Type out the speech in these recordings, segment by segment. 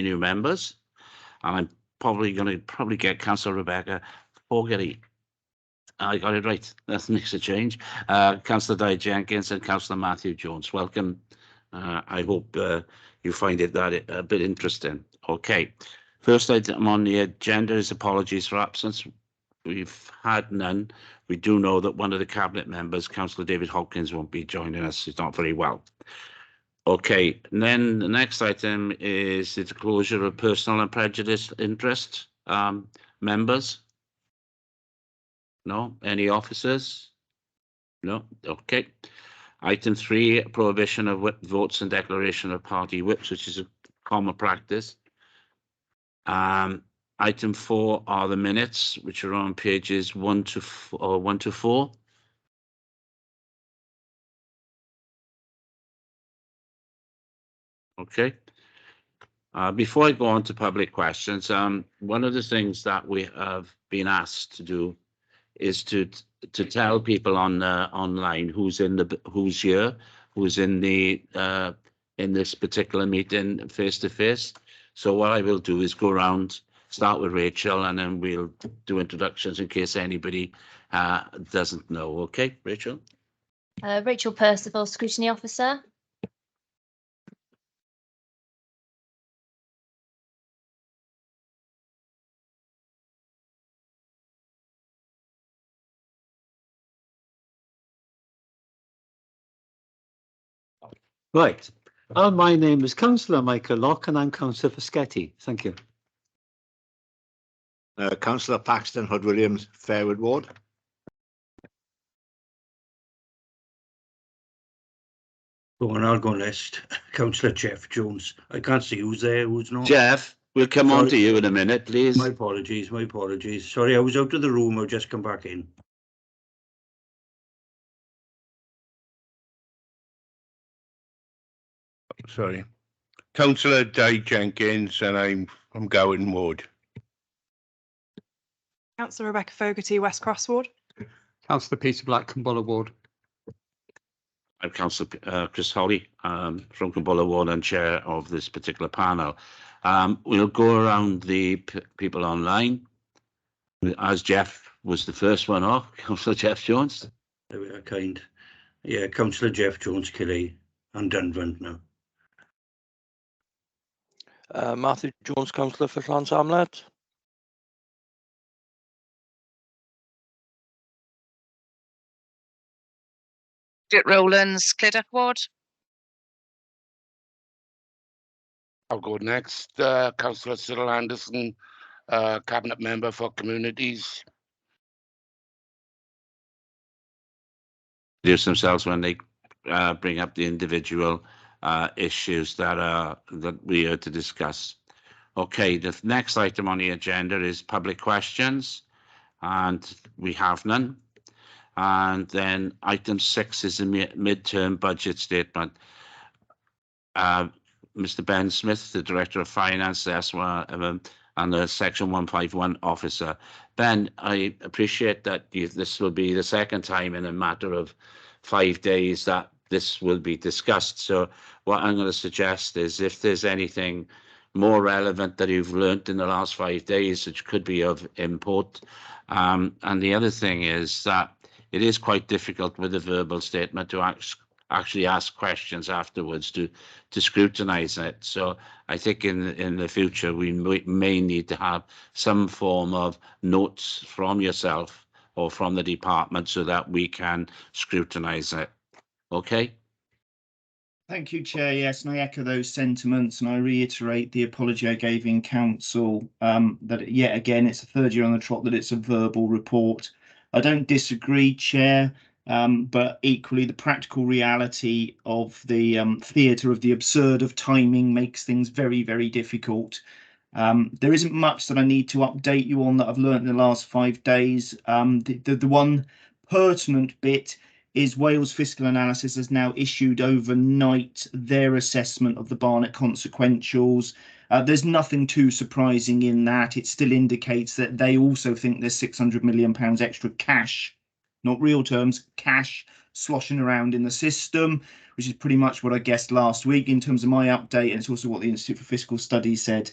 new members, and I'm probably going to get Councillor Rebecca Fogarty. I got it right. That makes a change. Councillor Di Jenkins and Councillor Matthew Jones. Welcome. I hope you find it a bit interesting. Okay. First item on the agenda is apologies for absence. We've had none. We do know that one of the cabinet members, Councillor David Hopkins, won't be joining us. He's not very well. Okay, and then the next item is the disclosure of personal and prejudiced interest. Members? No? Any officers? No? Okay. Item 3, prohibition of whip votes and declaration of party whips, which is a common practice. Item 4 are the minutes, which are on pages 1 to 4. Okay. Before I go on to public questions, one of the things that we have been asked to do is to tell people on online who's here, who's in this particular meeting face to face. So what I will do is go around, start with Rachel, and then we'll do introductions in case anybody doesn't know. Okay, Rachel. Rachel Percival, Scrutiny Officer. Right. My name is Councillor Michael Locke and I'm Councillor for Scutiny. Thank you. Councillor Paxton Hood-Williams, Fairwood Ward. I'll go next. Councillor Jeff Jones. I can't see who's there, who's not. Jeff, we'll come on to you in a minute, please. My apologies, my apologies. Sorry, I was out of the room. I've just come back in. Sorry. Councillor Di Jenkins, and I'm from Gowan Ward. Councillor Rebecca Fogarty, West Cross Ward. Councillor Peter Black, Cumbulla Ward. I'm Councillor Chris Holly from Cumbulla Ward and chair of this particular panel. We'll go around the people online. As Jeff was the first one off, Councillor Jeff Jones. There we are, kind. Yeah, Councillor Jeff Jones, Killy and Dunvant now. Matthew Jones, Councillor for Llansamlet. Dick Rowlands, Clydach Ward. I'll go next. Councillor Cyril Anderson, Cabinet Member for Communities. Introduce themselves when they bring up the individual issues that we are to discuss. Okay, the next item on the agenda is public questions, and we have none. And then item 6 is a mid-term budget statement. Mr. Ben Smith, the Director of Finance, and the Section 151 officer. Ben, I appreciate that this will be the second time in a matter of 5 days that this will be discussed. So what I'm going to suggest is if there's anything more relevant that you've learned in the last 5 days, which could be of import. And the other thing is that it is quite difficult with a verbal statement to actually ask questions afterwards to scrutinise it. So I think in the future we may need to have some form of notes from yourself or from the department so that we can scrutinise it. Okay. Thank you, Chair. Yes, and I echo those sentiments, and I reiterate the apology I gave in council that yet again it's the third year on the trot that it's a verbal report. I don't disagree, Chair, but equally the practical reality of the theatre of the absurd of timing makes things very, very difficult. There isn't much that I need to update you on that I've learned in the last 5 days. The one pertinent bit is Wales Fiscal Analysis has now issued overnight their assessment of the Barnet consequentials. There's nothing too surprising in that. It still indicates that they also think there's £600 million extra cash, not real terms, cash sloshing around in the system, which is pretty much what I guessed last week in terms of my update, and it's also what the Institute for Fiscal Studies said.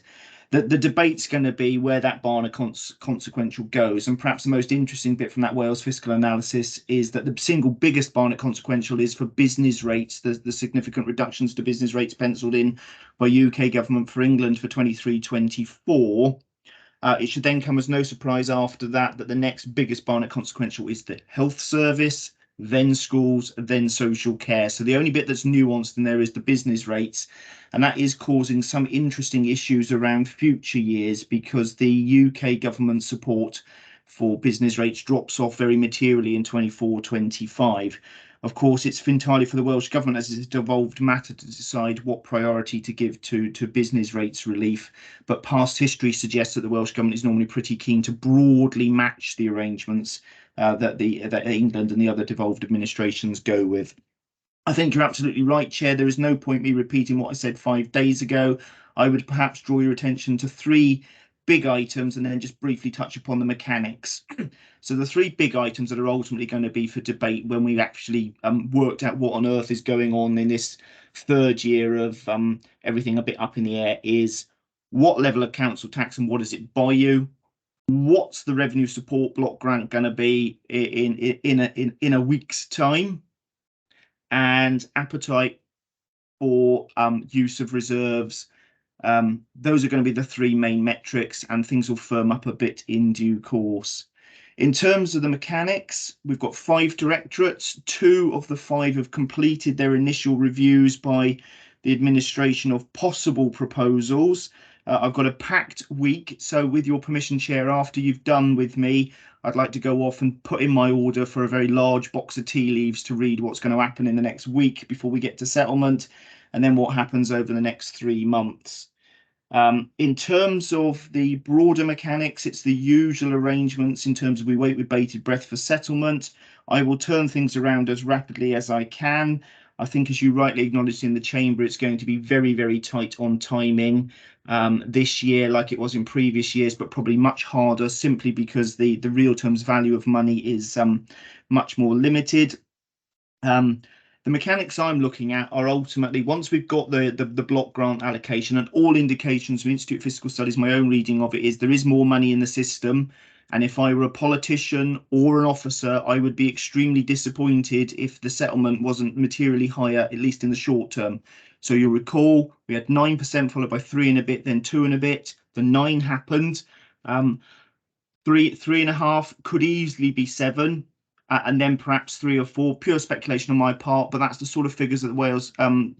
The debate's going to be where that Barnett consequential goes, and perhaps the most interesting bit from that Wales fiscal analysis is that the single biggest Barnett consequential is for business rates, the significant reductions to business rates penciled in by UK government for England for 23-24. It should then come as no surprise after that the next biggest Barnett consequential is the health service, then schools, then social care. So the only bit that's nuanced in there is the business rates, and that is causing some interesting issues around future years because the UK government support for business rates drops off very materially in 24-25. Of course, it's entirely for the Welsh Government as it's a devolved matter to decide what priority to give to business rates relief. But past history suggests that the Welsh Government is normally pretty keen to broadly match the arrangements that England and the other devolved administrations go with. I think you're absolutely right, Chair. There is no point me repeating what I said 5 days ago. I would perhaps draw your attention to 3 big items and then just briefly touch upon the mechanics. So the 3 big items that are ultimately going to be for debate when we've actually worked out what on earth is going on in this 3rd year of everything a bit up in the air is what level of council tax and what does it buy you? What's the revenue support block grant going to be in a week's time? And appetite for use of reserves. Those are going to be the 3 main metrics, and things will firm up a bit in due course. In terms of the mechanics, we've got 5 directorates. 2 of the 5 have completed their initial reviews by the administration of possible proposals. I've got a packed week, so with your permission, Chair, after you've done with me, I'd like to go off and put in my order for a very large box of tea leaves to read what's going to happen in the next week before we get to settlement, and then what happens over the next 3 months. In terms of the broader mechanics, it's the usual arrangements in terms of we wait with bated breath for settlement. I will turn things around as rapidly as I can. I think, as you rightly acknowledged in the chamber, it's going to be very, very tight on timing this year, like it was in previous years, but probably much harder simply because the real terms value of money is much more limited. The mechanics I'm looking at are ultimately, once we've got the block grant allocation, and all indications from Institute of Fiscal Studies, my own reading of it is there is more money in the system. And if I were a politician or an officer, I would be extremely disappointed if the settlement wasn't materially higher, at least in the short term. So you'll recall we had 9% followed by 3 and a bit, then 2 and a bit. The 9 happened. 3.5 could easily be 7. And then perhaps 3 or 4, pure speculation on my part, but that's the sort of figures that the Wales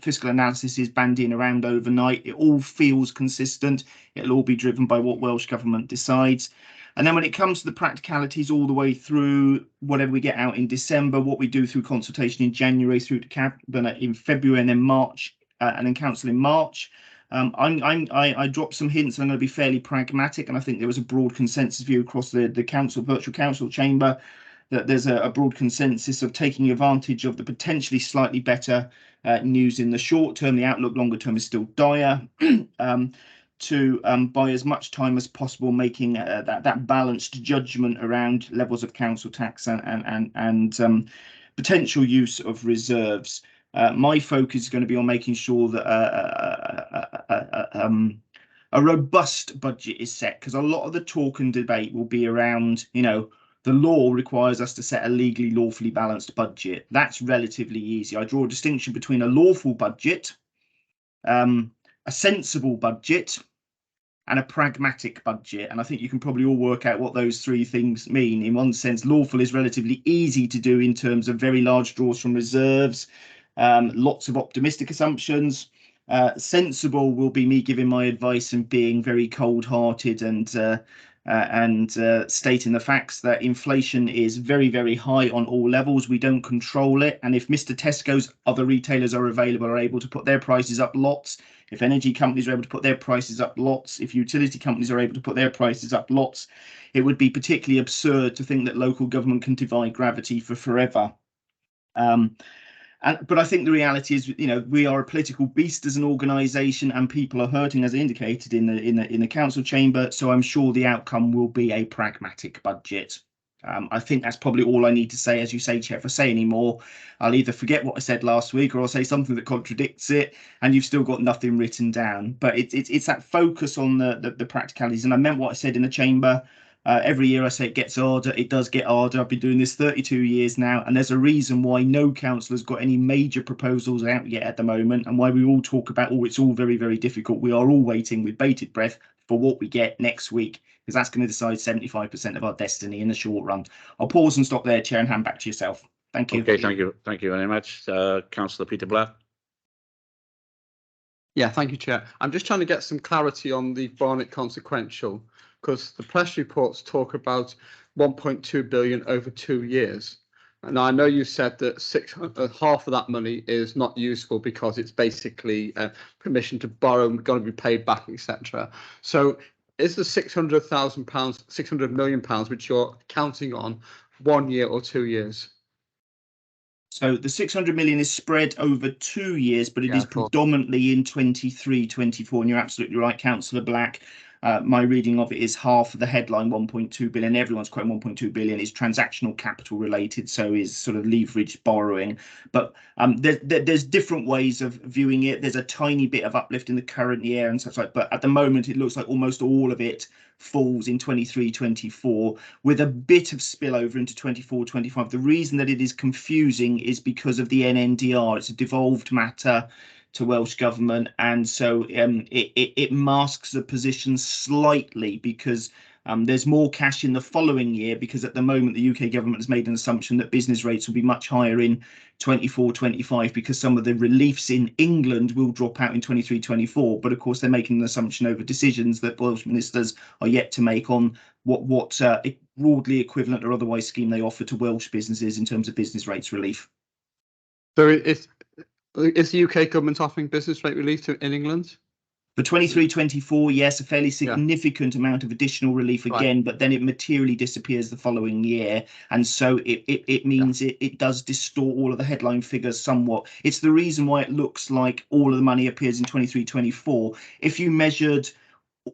fiscal analysis is bandying around overnight. It all feels consistent. It'll all be driven by what Welsh Government decides. And then when it comes to the practicalities all the way through whatever we get out in December, what we do through consultation in January, through to Cabinet in February, and then March, and then Council in March. I dropped some hints, and I'm going to be fairly pragmatic, and I think there was a broad consensus view across the council, virtual council chamber, that there's a broad consensus of taking advantage of the potentially slightly better news in the short term. The outlook longer term is still dire. To buy as much time as possible, making that balanced judgment around levels of council tax and potential use of reserves. My focus is going to be on making sure that a robust budget is set, because a lot of the talk and debate will be around, the law requires us to set a legally, lawfully balanced budget. That's relatively easy. I draw a distinction between a lawful budget, a sensible budget, and a pragmatic budget. And I think you can probably all work out what those 3 things mean. In one sense, lawful is relatively easy to do in terms of very large draws from reserves, lots of optimistic assumptions. Sensible will be me giving my advice and being very cold-hearted and stating the facts that inflation is very, very high on all levels. We don't control it. And if Mr. Tesco's other retailers are available, are able to put their prices up lots, if energy companies are able to put their prices up lots, if utility companies are able to put their prices up lots, it would be particularly absurd to think that local government can defy gravity for forever. But I think the reality is, we are a political beast as an organisation, and people are hurting, as indicated in the council chamber. So I'm sure the outcome will be a pragmatic budget. I think that's probably all I need to say. As you say, Chair, if I say any more, I'll either forget what I said last week or I'll say something that contradicts it, and you've still got nothing written down. But it's that focus on the practicalities. And I meant what I said in the chamber. Every year I say it gets harder. It does get harder. I've been doing this 32 years now, and there's a reason why no councillor's got any major proposals out yet at the moment, and why we all talk about, oh, it's all very, very difficult. We are all waiting with bated breath for what we get next week, because that's going to decide 75% of our destiny in the short run. I'll pause and stop there, Chair, and hand back to yourself. Thank you. Okay, thank you very much. Councillor Peter Blair. Yeah, thank you, Chair. I'm just trying to get some clarity on the Barnet consequential, because the press reports talk about 1.2 billion over 2 years. And I know you said that half of that money is not useful because it's basically permission to borrow, going to be paid back, etc. So is the £600 million, which you're counting on, 1 year or 2 years? So the 600 million is spread over 2 years, but it is predominantly in 23-24. And you're absolutely right, Councillor Black. My reading of it is half of the headline 1.2 billion. Everyone's quoting 1.2 billion is transactional capital related, so is sort of leveraged borrowing. But there's different ways of viewing it. There's a tiny bit of uplift in the current year and such like, but at the moment it looks like almost all of it falls in 23-24 with a bit of spillover into 24-25. The reason that it is confusing is because of the NNDR. It's a devolved matter to Welsh Government, and so it masks the position slightly because there's more cash in the following year, because at the moment the UK government has made an assumption that business rates will be much higher in 24-25 because some of the reliefs in England will drop out in 23-24. But of course they're making an assumption over decisions that Welsh ministers are yet to make on what broadly equivalent or otherwise scheme they offer to Welsh businesses in terms of business rates relief. So is the UK government offering business rate relief in England? For 23-24, yes, a fairly significant amount of additional relief again, but then it materially disappears the following year. And so it means it does distort all of the headline figures somewhat. It's the reason why it looks like all of the money appears in 23-24. If you measured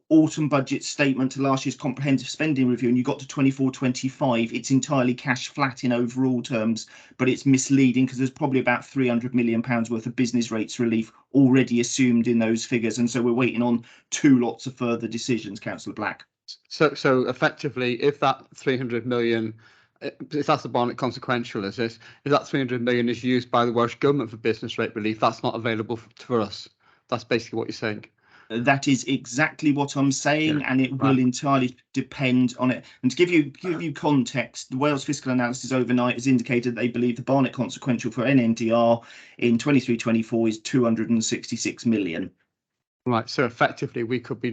autumn budget statement to last year's comprehensive spending review and you got to 24-25, it's entirely cash flat in overall terms, but it's misleading because there's probably about £300 million worth of business rates relief already assumed in those figures, and so we're waiting on 2 lots of further decisions, Councillor Black. So effectively, if that 300 million, if that's the Barnet consequential, is that 300 million is used by the Welsh Government for business rate relief, that's not available for us. That's basically what you're saying. That is exactly what I'm saying, and it will entirely depend on it. And to give you context, the Wales Fiscal Analysis overnight has indicated they believe the Barnet consequential for NNDR in 23-24 is 266 million. Right, so effectively we could be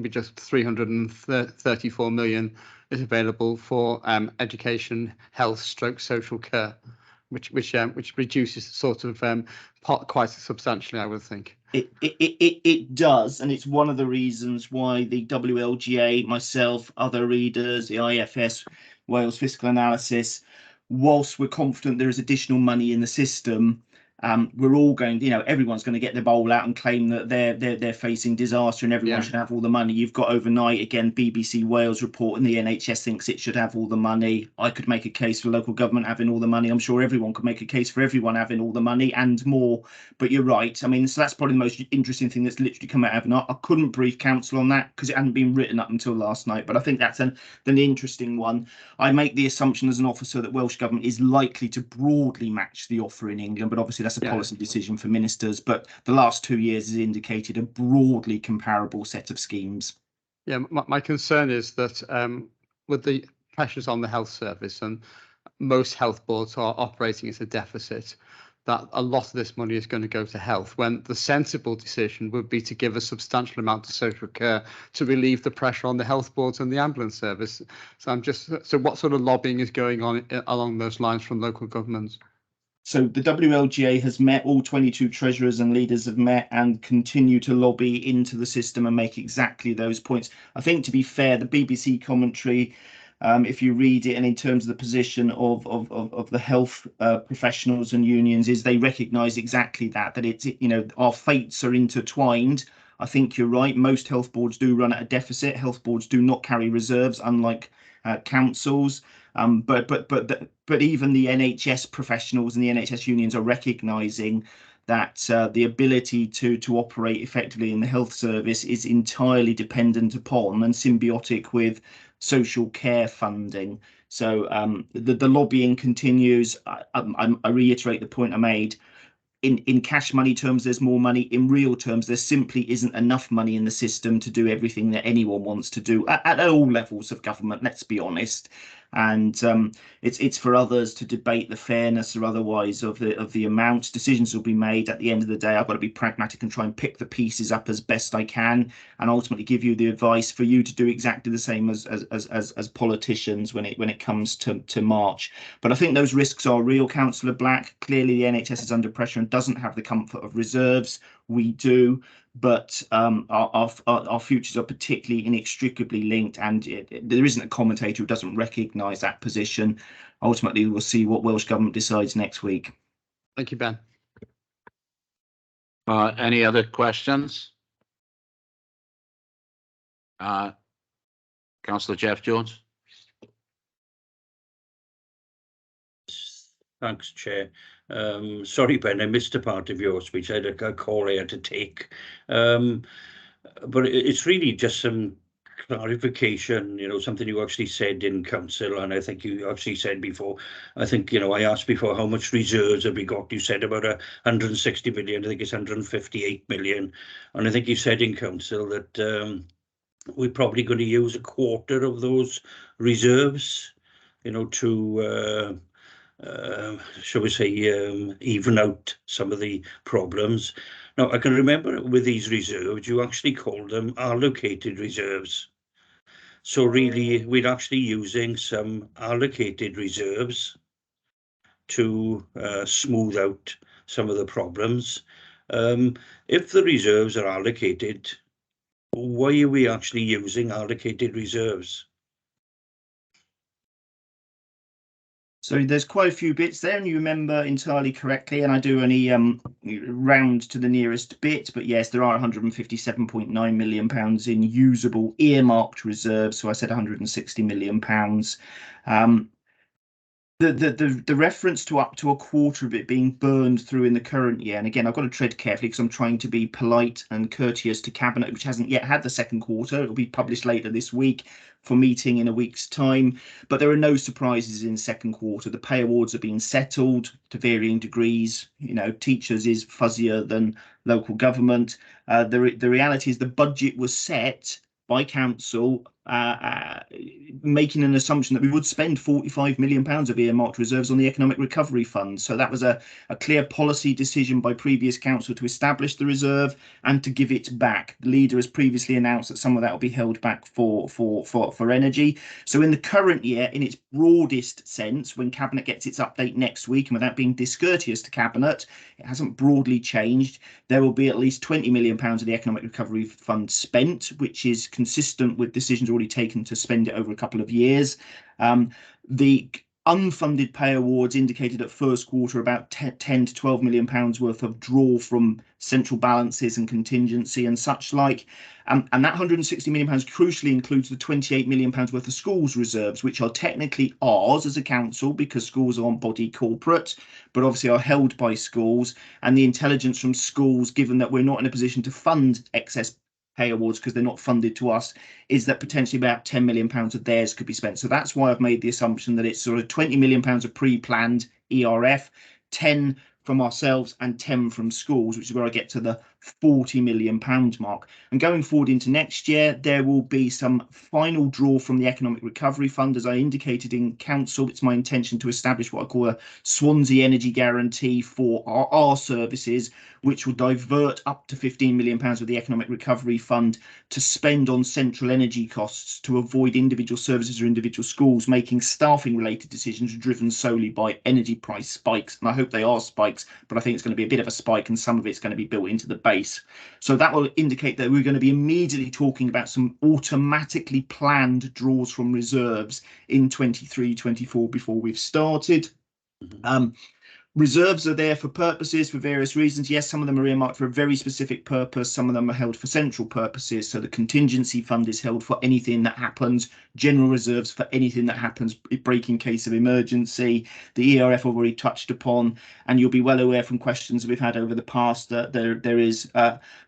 just 334 million is available for education, health, social care, which reduces sort of pot quite substantially, I would think. It does, and it's one of the reasons why the WLGA, myself, other readers, the IFS, Wales Fiscal Analysis, whilst we're confident there is additional money in the system, we're all going, everyone's going to get the bowl out and claim that they're facing disaster and everyone should have all the money. You've got overnight, again, BBC Wales report and the NHS thinks it should have all the money. I could make a case for local government having all the money. I'm sure everyone could make a case for everyone having all the money and more. But you're right. I mean, so that's probably the most interesting thing that's literally come out of it. I couldn't brief council on that because it hadn't been written up until last night. But I think that's an interesting one. I make the assumption as an officer that Welsh Government is likely to broadly match the offer in England, but obviously that's a policy decision for ministers. But the last 2 years has indicated a broadly comparable set of schemes. Yeah, my concern is that with the pressures on the health service, and most health boards are operating at a deficit, that a lot of this money is going to go to health, when the sensible decision would be to give a substantial amount of social care to relieve the pressure on the health boards and the ambulance service. So what sort of lobbying is going on along those lines from local governments? So the WLGA has met, all 22 treasurers and leaders have met and continue to lobby into the system and make exactly those points. I think, to be fair, the BBC commentary, if you read it, and in terms of the position of the health professionals and unions, is they recognise exactly that it's, our fates are intertwined. I think you're right. Most health boards do run at a deficit. Health boards do not carry reserves, unlike councils. But even the NHS professionals and the NHS unions are recognising that the ability to operate effectively in the health service is entirely dependent upon and symbiotic with social care funding. So the lobbying continues. I reiterate the point I made. In cash money terms, there's more money. In real terms, there simply isn't enough money in the system to do everything that anyone wants to do at all levels of government, let's be honest. And it's for others to debate the fairness or otherwise of the amount. Decisions will be made. At the end of the day, I've got to be pragmatic and try and pick the pieces up as best I can, and ultimately give you the advice for you to do exactly the same as politicians when it comes to March. But I think those risks are real, Councillor Black. Clearly, the NHS is under pressure and doesn't have the comfort of reserves. We do. But our futures are particularly inextricably linked, and there isn't a commentator who doesn't recognise that position. Ultimately, we'll see what Welsh Government decides next week. Thank you, Ben. Any other questions? Councillor Jeff Jones. Thanks, Chair. Sorry, Ben, I missed a part of your speech. I had a call I had to take. But it's really just some clarification, something you actually said in council, and I think you actually said before. I think, I asked before how much reserves have we got. You said about 160 million. I think it's 158 million. And I think you said in council that we're probably going to use a quarter of those reserves, to shall we say, even out some of the problems. Now, I can remember with these reserves, you actually call them allocated reserves. So really, we're actually using some allocated reserves to smooth out some of the problems. If the reserves are allocated, why are we actually using allocated reserves? So there's quite a few bits there, and you remember entirely correctly, and I do only round to the nearest bit, but yes, there are £157.9 million in usable earmarked reserves, so I said £160 million. The reference to up to a quarter of it being burned through in the current year, and again, I've got to tread carefully because I'm trying to be polite and courteous to Cabinet, which hasn't yet had the second quarter. It'll be published later this week for meeting in a week's time, but there are no surprises in second quarter. The pay awards are being settled to varying degrees. Teachers is fuzzier than local government. The reality is the budget was set by council, making an assumption that we would spend £45 million of earmarked reserves on the Economic Recovery Fund. So that was a clear policy decision by previous council to establish the reserve and to give it back. The leader has previously announced that some of that will be held back for energy. So in the current year, in its broadest sense, when Cabinet gets its update next week, and without being discourteous to Cabinet, it hasn't broadly changed. There will be at least £20 million of the Economic Recovery Fund spent, which is consistent with decisions already taken to spend it over a couple of years. The unfunded pay awards indicated at first quarter about 10 to 12 million pounds worth of draw from central balances and contingency and such like. And that 160 million pounds crucially includes the 28 million pounds worth of schools reserves, which are technically ours as a council because schools are on body corporate, but obviously are held by schools. And the intelligence from schools, given that we're not in a position to fund excess pay awards because they're not funded to us, is that potentially about £10 million of theirs could be spent. So that's why I've made the assumption that it's sort of £20 million of pre-planned ERF, 10 from ourselves and 10 from schools, which is where I get to the £40 million mark. And going forward into next year, there will be some final draw from the Economic Recovery Fund. As I indicated in council, it's my intention to establish what I call a Swansea energy guarantee for our services, which will divert up to £15 million of the Economic Recovery Fund to spend on central energy costs to avoid individual services or individual schools making staffing related decisions driven solely by energy price spikes. And I hope they are spikes, but I think it's going to be a bit of a spike and some of it's going to be built into the base. So that will indicate that we're going to be immediately talking about some automatically planned draws from reserves in 23-24 before we've started. Reserves are there for purposes, for various reasons. Yes, some of them are earmarked for a very specific purpose. Some of them are held for central purposes. So the contingency fund is held for anything that happens. General reserves for anything that happens, break in case of emergency. The ERF I've already touched upon, and you'll be well aware from questions we've had over the past that there is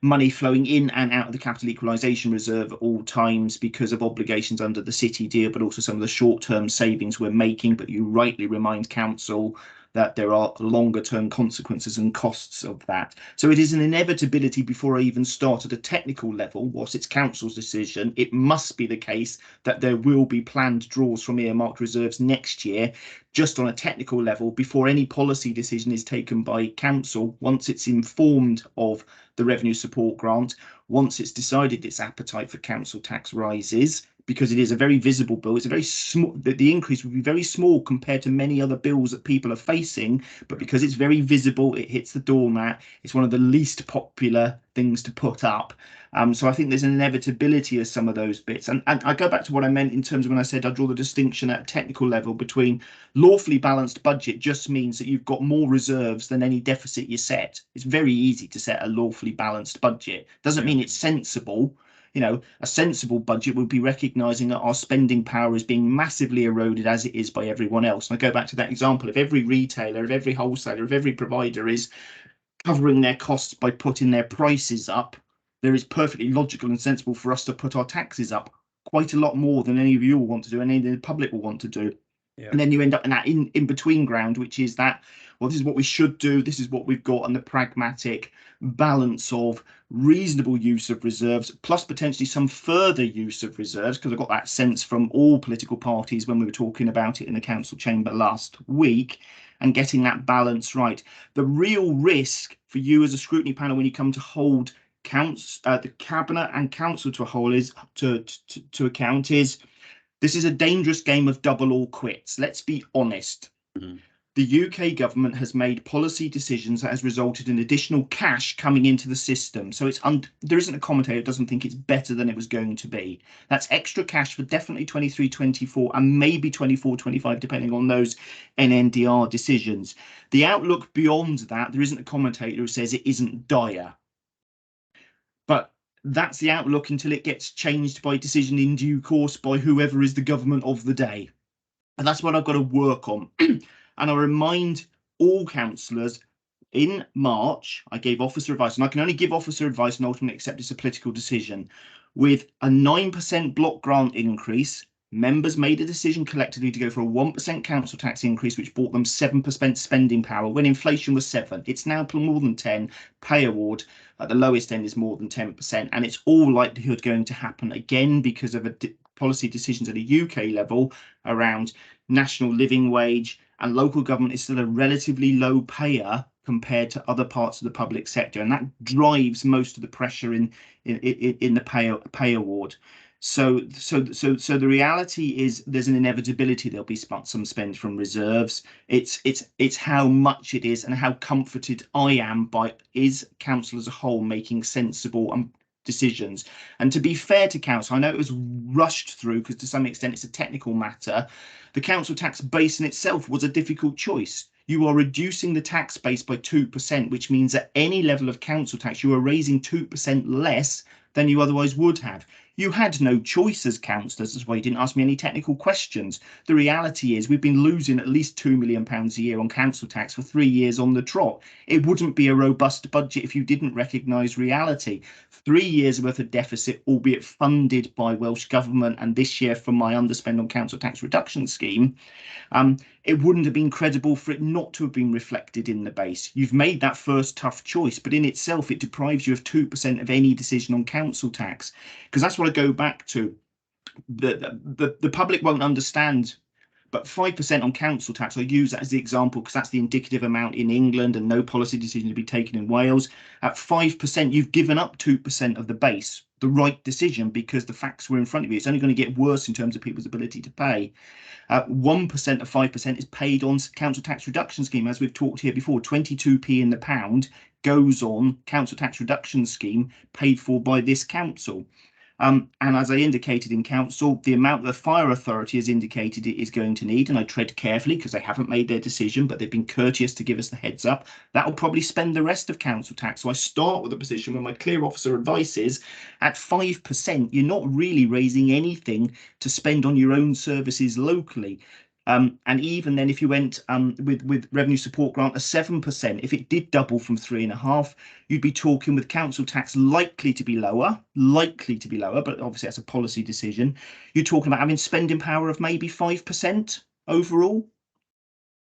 money flowing in and out of the capital equalisation reserve at all times because of obligations under the city deal, but also some of the short-term savings we're making. But you rightly remind council that there are longer term consequences and costs of that. So it is an inevitability before I even start at a technical level, whilst it's council's decision, it must be the case that there will be planned draws from earmarked reserves next year, just on a technical level, before any policy decision is taken by council. Once it's informed of the revenue support grant, once it's decided its appetite for council tax rises, because it is a very visible bill. It's a very small, the increase would be very small compared to many other bills that people are facing, but because it's very visible, it hits the doormat. It's one of the least popular things to put up. So I think there's an inevitability of some of those bits. And I go back to what I meant in terms of when I said I draw the distinction at a technical level between lawfully balanced budget just means that you've got more reserves than any deficit you set. It's very easy to set a lawfully balanced budget. Doesn't mean it's sensible. You know, a sensible budget would be recognising that our spending power is being massively eroded as it is by everyone else. And I go back to that example of every retailer, of every wholesaler, of every provider is covering their costs by putting their prices up. There is perfectly logical and sensible for us to put our taxes up quite a lot more than any of you will want to do, and any of the public will want to do. Yeah. And then you end up in that in between ground, which is that, well, this is what we should do, this is what we've got, and the pragmatic balance of reasonable use of reserves plus potentially some further use of reserves, because I got that sense from all political parties when we were talking about it in the council chamber last week, and getting that balance right. The real risk for you as a scrutiny panel when you come to hold the cabinet and council to a whole is to account is this is a dangerous game of double or quits. Let's be honest. Mm-hmm. The UK government has made policy decisions that has resulted in additional cash coming into the system. So there isn't a commentator who doesn't think it's better than it was going to be. That's extra cash for definitely 23-24 and maybe 24-25, depending on those NNDR decisions. The outlook beyond that, there isn't a commentator who says it isn't dire. But that's the outlook until it gets changed by decision in due course by whoever is the government of the day. And that's what I've got to work on. And I remind all councillors, in March, I gave officer advice, and I can only give officer advice and ultimately accept it's a political decision. With a 9% block grant increase, members made a decision collectively to go for a 1% council tax increase, which bought them 7% spending power when inflation was 7. It's now more than 10. Pay award at the lowest end is more than 10%, and it's all likelihood going to happen again because of policy decisions at a UK level around national living wage, and local government is still a relatively low payer compared to other parts of the public sector, and that drives most of the pressure in the pay award. So the reality is there's an inevitability there'll be some spend from reserves. It's how much it is and how comforted I am by council as a whole making sensible decisions. And to be fair to council, I know it was rushed through because to some extent it's a technical matter. The council tax base in itself was a difficult choice. You are reducing the tax base by 2%, which means at any level of council tax, you are raising 2% less than you otherwise would have. You had no choice as councillors, that's why you didn't ask me any technical questions. The reality is we've been losing at least £2 million a year on council tax for 3 years on the trot. It wouldn't be a robust budget if you didn't recognise reality. 3 years worth of deficit, albeit funded by Welsh Government, and this year from my underspend on council tax reduction scheme. It wouldn't have been credible for it not to have been reflected in the base. You've made that first tough choice, but in itself, it deprives you of 2% of any decision on council tax. Because that's what I go back to. The public won't understand, but 5% on council tax, I use that as the example because that's the indicative amount in England and no policy decision to be taken in Wales. At 5%, you've given up 2% of the base, the right decision, because the facts were in front of you. It's only going to get worse in terms of people's ability to pay. 1% of 5% is paid on council tax reduction scheme, as we've talked here before. 22p in the pound goes on council tax reduction scheme paid for by this council. And as I indicated in council, the amount the fire authority has indicated it is going to need, and I tread carefully because they haven't made their decision, but they've been courteous to give us the heads up, that will probably spend the rest of council tax. So I start with a position where my clear officer advice is at 5%, you're not really raising anything to spend on your own services locally. And even then, if you went with revenue support grant of 7%, if it did double from 3.5%, you'd be talking with council tax likely to be lower, but obviously that's a policy decision. You're talking about having spending power of maybe 5% overall.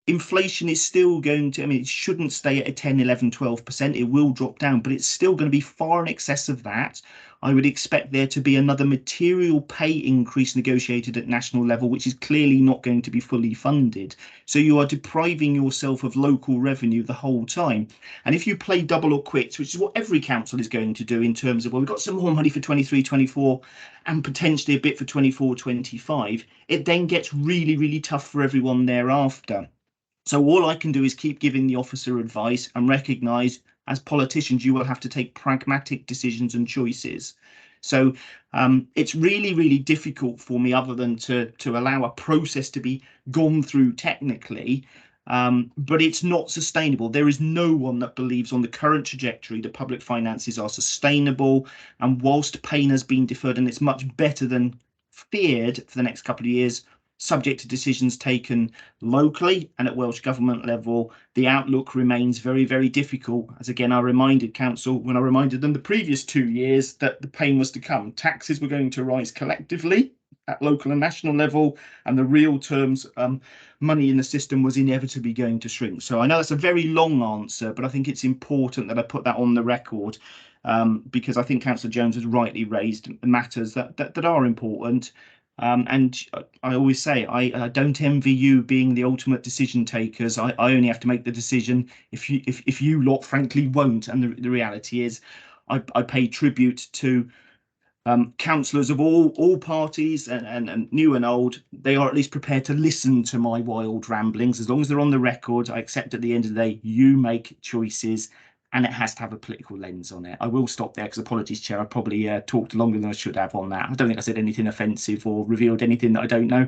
Inflation is still going to, I mean, it shouldn't stay at a 10, 11, 12%. It will drop down, but it's still going to be far in excess of that. I would expect there to be another material pay increase negotiated at national level, which is clearly not going to be fully funded. So you are depriving yourself of local revenue the whole time. And if you play double or quits, which is what every council is going to do in terms of, well, we've got some more money for 23, 24 and potentially a bit for 24, 25, it then gets really, really tough for everyone thereafter. So all I can do is keep giving the officer advice and recognise, as politicians, you will have to take pragmatic decisions and choices. So it's really, really difficult for me, other than to allow a process to be gone through technically, but it's not sustainable. There is no one that believes on the current trajectory the public finances are sustainable. And whilst pain has been deferred, and it's much better than feared for the next couple of years, subject to decisions taken locally and at Welsh Government level, the outlook remains very, very difficult. As again, I reminded council when I reminded them the previous 2 years that the pain was to come. Taxes were going to rise collectively at local and national level, and the real terms money in the system was inevitably going to shrink. So I know that's a very long answer, but I think it's important that I put that on the record, because I think Councillor Jones has rightly raised matters that are important. And I always say, I don't envy you being the ultimate decision takers. I only have to make the decision if you lot frankly won't. And the reality is, I pay tribute to councillors of all parties and new and old. They are at least prepared to listen to my wild ramblings. As long as they're on the record, I accept at the end of the day, you make choices, and it has to have a political lens on it. I will stop there because, apologies, Chair, I probably talked longer than I should have on that. I don't think I said anything offensive or revealed anything that I don't know.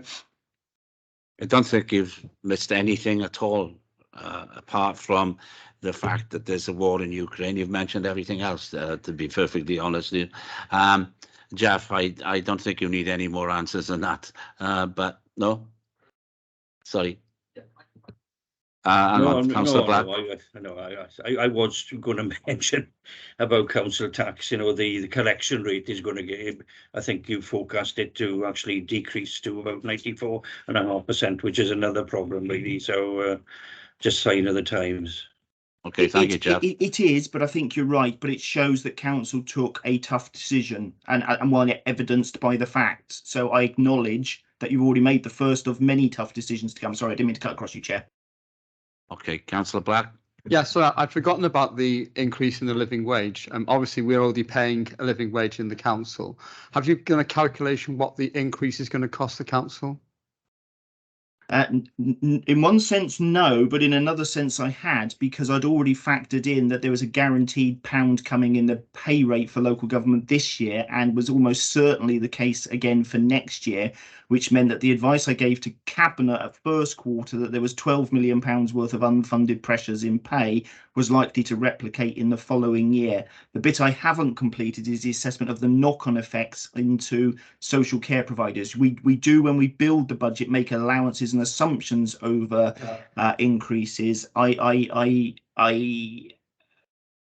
I don't think you've missed anything at all, apart from the fact that there's a war in Ukraine. You've mentioned everything else, to be perfectly honest with you. Jeff, I don't think you need any more answers than that. But no, sorry. Councillor Black. I was going to mention about council tax. You know, the collection rate is going to get, I think you forecast it to actually decrease to about 94.5%, which is another problem really. So just sign of the times. Okay, thank you, Jeff. It is, but I think you're right. But it shows that council took a tough decision, and one evidenced by the facts. So I acknowledge that you've already made the first of many tough decisions to come. Sorry, I didn't mean to cut across you, Chair. Okay, Councillor Black. Yeah, so I'd forgotten about the increase in the living wage. Obviously, we're already paying a living wage in the council. Have you done a calculation what the increase is going to cost the council? In one sense, no, but in another sense, I had, because I'd already factored in that there was a guaranteed £1 coming in the pay rate for local government this year, and was almost certainly the case again for next year, which meant that the advice I gave to Cabinet at first quarter that there was £12 million worth of unfunded pressures in pay was likely to replicate in the following year. The bit I haven't completed is the assessment of the knock-on effects into social care providers. We do, when we build the budget, make allowances and assumptions over increases.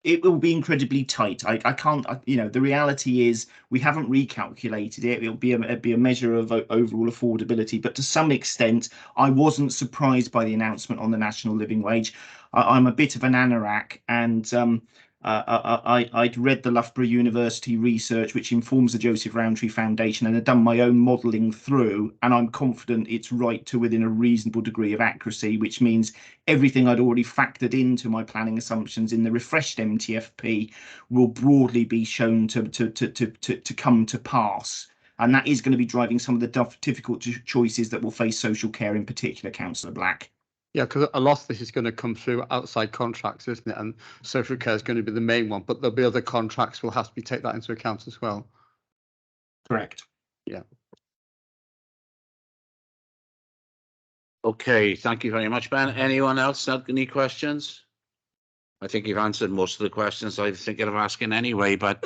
It will be incredibly tight. I can't, the reality is we haven't recalculated it. It'll be a measure of overall affordability, but to some extent, I wasn't surprised by the announcement on the national living wage. I'm a bit of an anorak, and I'd read the Loughborough University research, which informs the Joseph Rowntree Foundation, and had done my own modelling through, and I'm confident it's right to within a reasonable degree of accuracy, which means everything I'd already factored into my planning assumptions in the refreshed MTFP will broadly be shown to come to pass. And that is going to be driving some of the difficult choices that will face social care in particular, Councillor Black. Yeah, because a lot of this is going to come through outside contracts, isn't it? And social care is going to be the main one, but there'll be other contracts. We'll have to take that into account as well. Correct. Okay, thank you very much, Ben. Anyone else have any questions? I think you've answered most of the questions I was thinking of asking anyway, but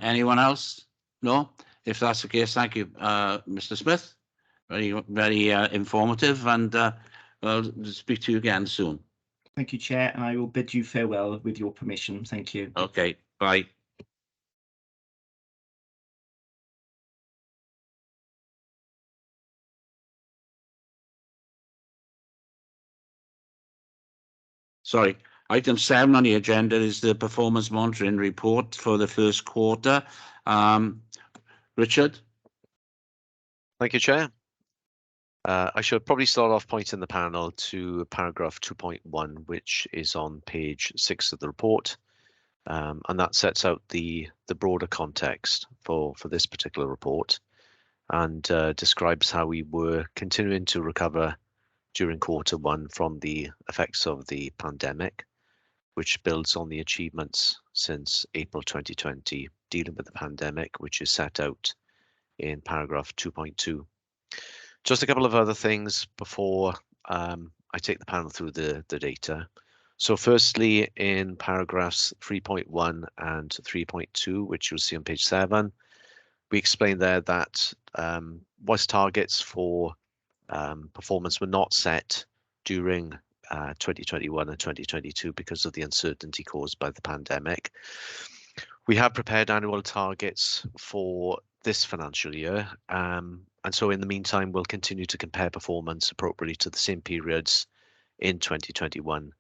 anyone else? No? If that's the case, thank you, Mr. Smith. Very informative, and I'll speak to you again soon. Thank you, Chair, and I will bid you farewell with your permission. Thank you. Okay, bye. Sorry. Item 7 on the agenda is the performance monitoring report for the first quarter. Richard? Thank you, Chair. I should probably start off pointing the panel to paragraph 2.1, which is on page 6 of the report. And that sets out the broader context for this particular report and describes how we were continuing to recover during Q1 from the effects of the pandemic, which builds on the achievements since April 2020 dealing with the pandemic, which is set out in paragraph 2.2. Just a couple of other things before I take the panel through the data. So firstly, in paragraphs 3.1 and 3.2, which you'll see on page 7, we explained there that whilst targets for performance were not set during 2021 and 2022 because of the uncertainty caused by the pandemic, we have prepared annual targets for this financial year. And so in the meantime, we'll continue to compare performance appropriately to the same periods in 2021,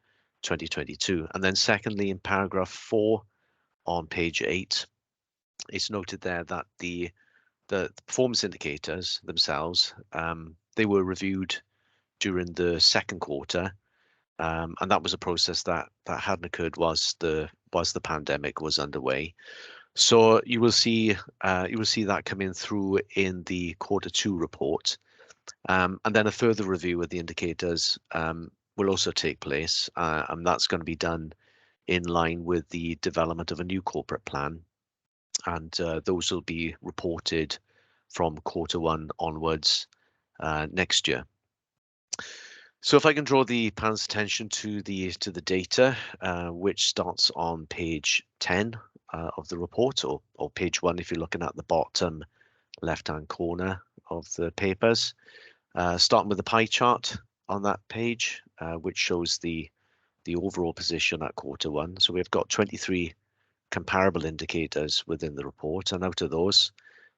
2022. And then secondly, in paragraph 4 on page 8, it's noted there that the performance indicators themselves, they were reviewed during the second quarter. And that was a process that hadn't occurred whilst the pandemic was underway. So you will see that coming through in the Q2 report, and then a further review of the indicators will also take place, and that's going to be done in line with the development of a new corporate plan, and those will be reported from Q1 onwards next year. So if I can draw the panel's attention to the data, which starts on page 10 of the report, or page 1 if you're looking at the bottom left-hand corner of the papers. Starting with the pie chart on that page, which shows the overall position at Q1. So we've got 23 comparable indicators within the report, and out of those,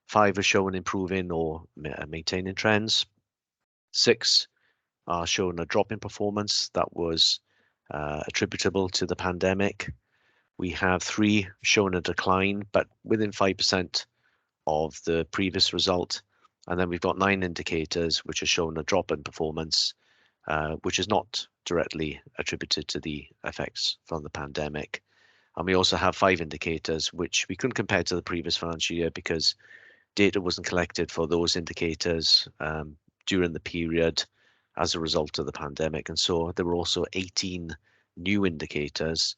5 are showing improving or maintaining trends. 6 are showing a drop in performance that was attributable to the pandemic. We have 3 showing a decline, but within 5% of the previous result. And then we've got 9 indicators which are showing a drop in performance, which is not directly attributed to the effects from the pandemic. And we also have 5 indicators which we couldn't compare to the previous financial year because data wasn't collected for those indicators during the period as a result of the pandemic. And so there were also 18 new indicators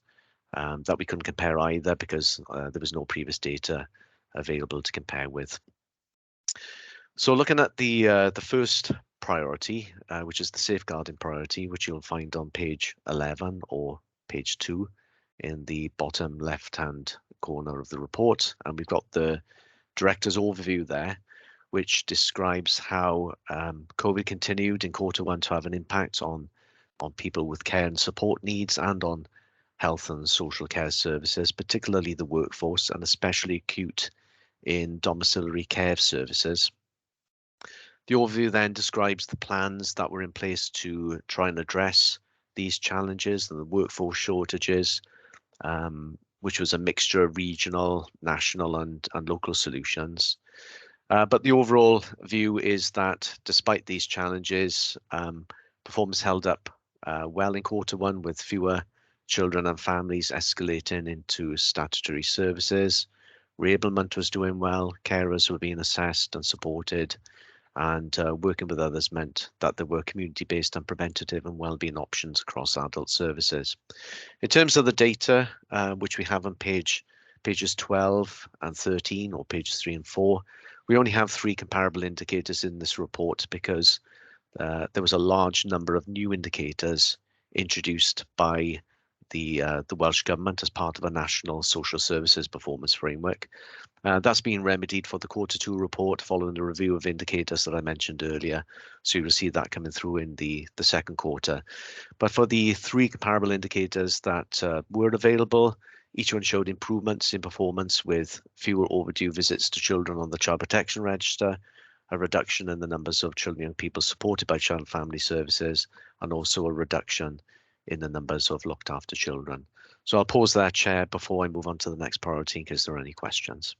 that we couldn't compare either because there was no previous data available to compare with. So looking at the first priority, which is the safeguarding priority, which you'll find on page 11 or page 2 in the bottom left-hand corner of the report. And we've got the director's overview there, which describes how COVID continued in Q1 to have an impact on people with care and support needs and on health and social care services, particularly the workforce, and especially acute in domiciliary care services. The overview then describes the plans that were in place to try and address these challenges and the workforce shortages, which was a mixture of regional, national and local solutions. But the overall view is that despite these challenges, performance held up well in Q1 with fewer children and families escalating into statutory services. Reablement was doing well, carers were being assessed and supported, and working with others meant that there were community-based and preventative and wellbeing options across adult services. In terms of the data, which we have on page pages 12 and 13, or pages 3 and 4. We only have 3 comparable indicators in this report because there was a large number of new indicators introduced by the Welsh Government as part of a national social services performance framework. That's been remedied for the Q2 report following the review of indicators that I mentioned earlier. So you'll see that coming through in the second quarter. But for the 3 comparable indicators that were available, each one showed improvements in performance with fewer overdue visits to children on the Child Protection Register, a reduction in the numbers of children and young people supported by Child and Family Services, and also a reduction in the numbers of looked after children. So I'll pause there, Chair, before I move on to the next priority in case there are any questions.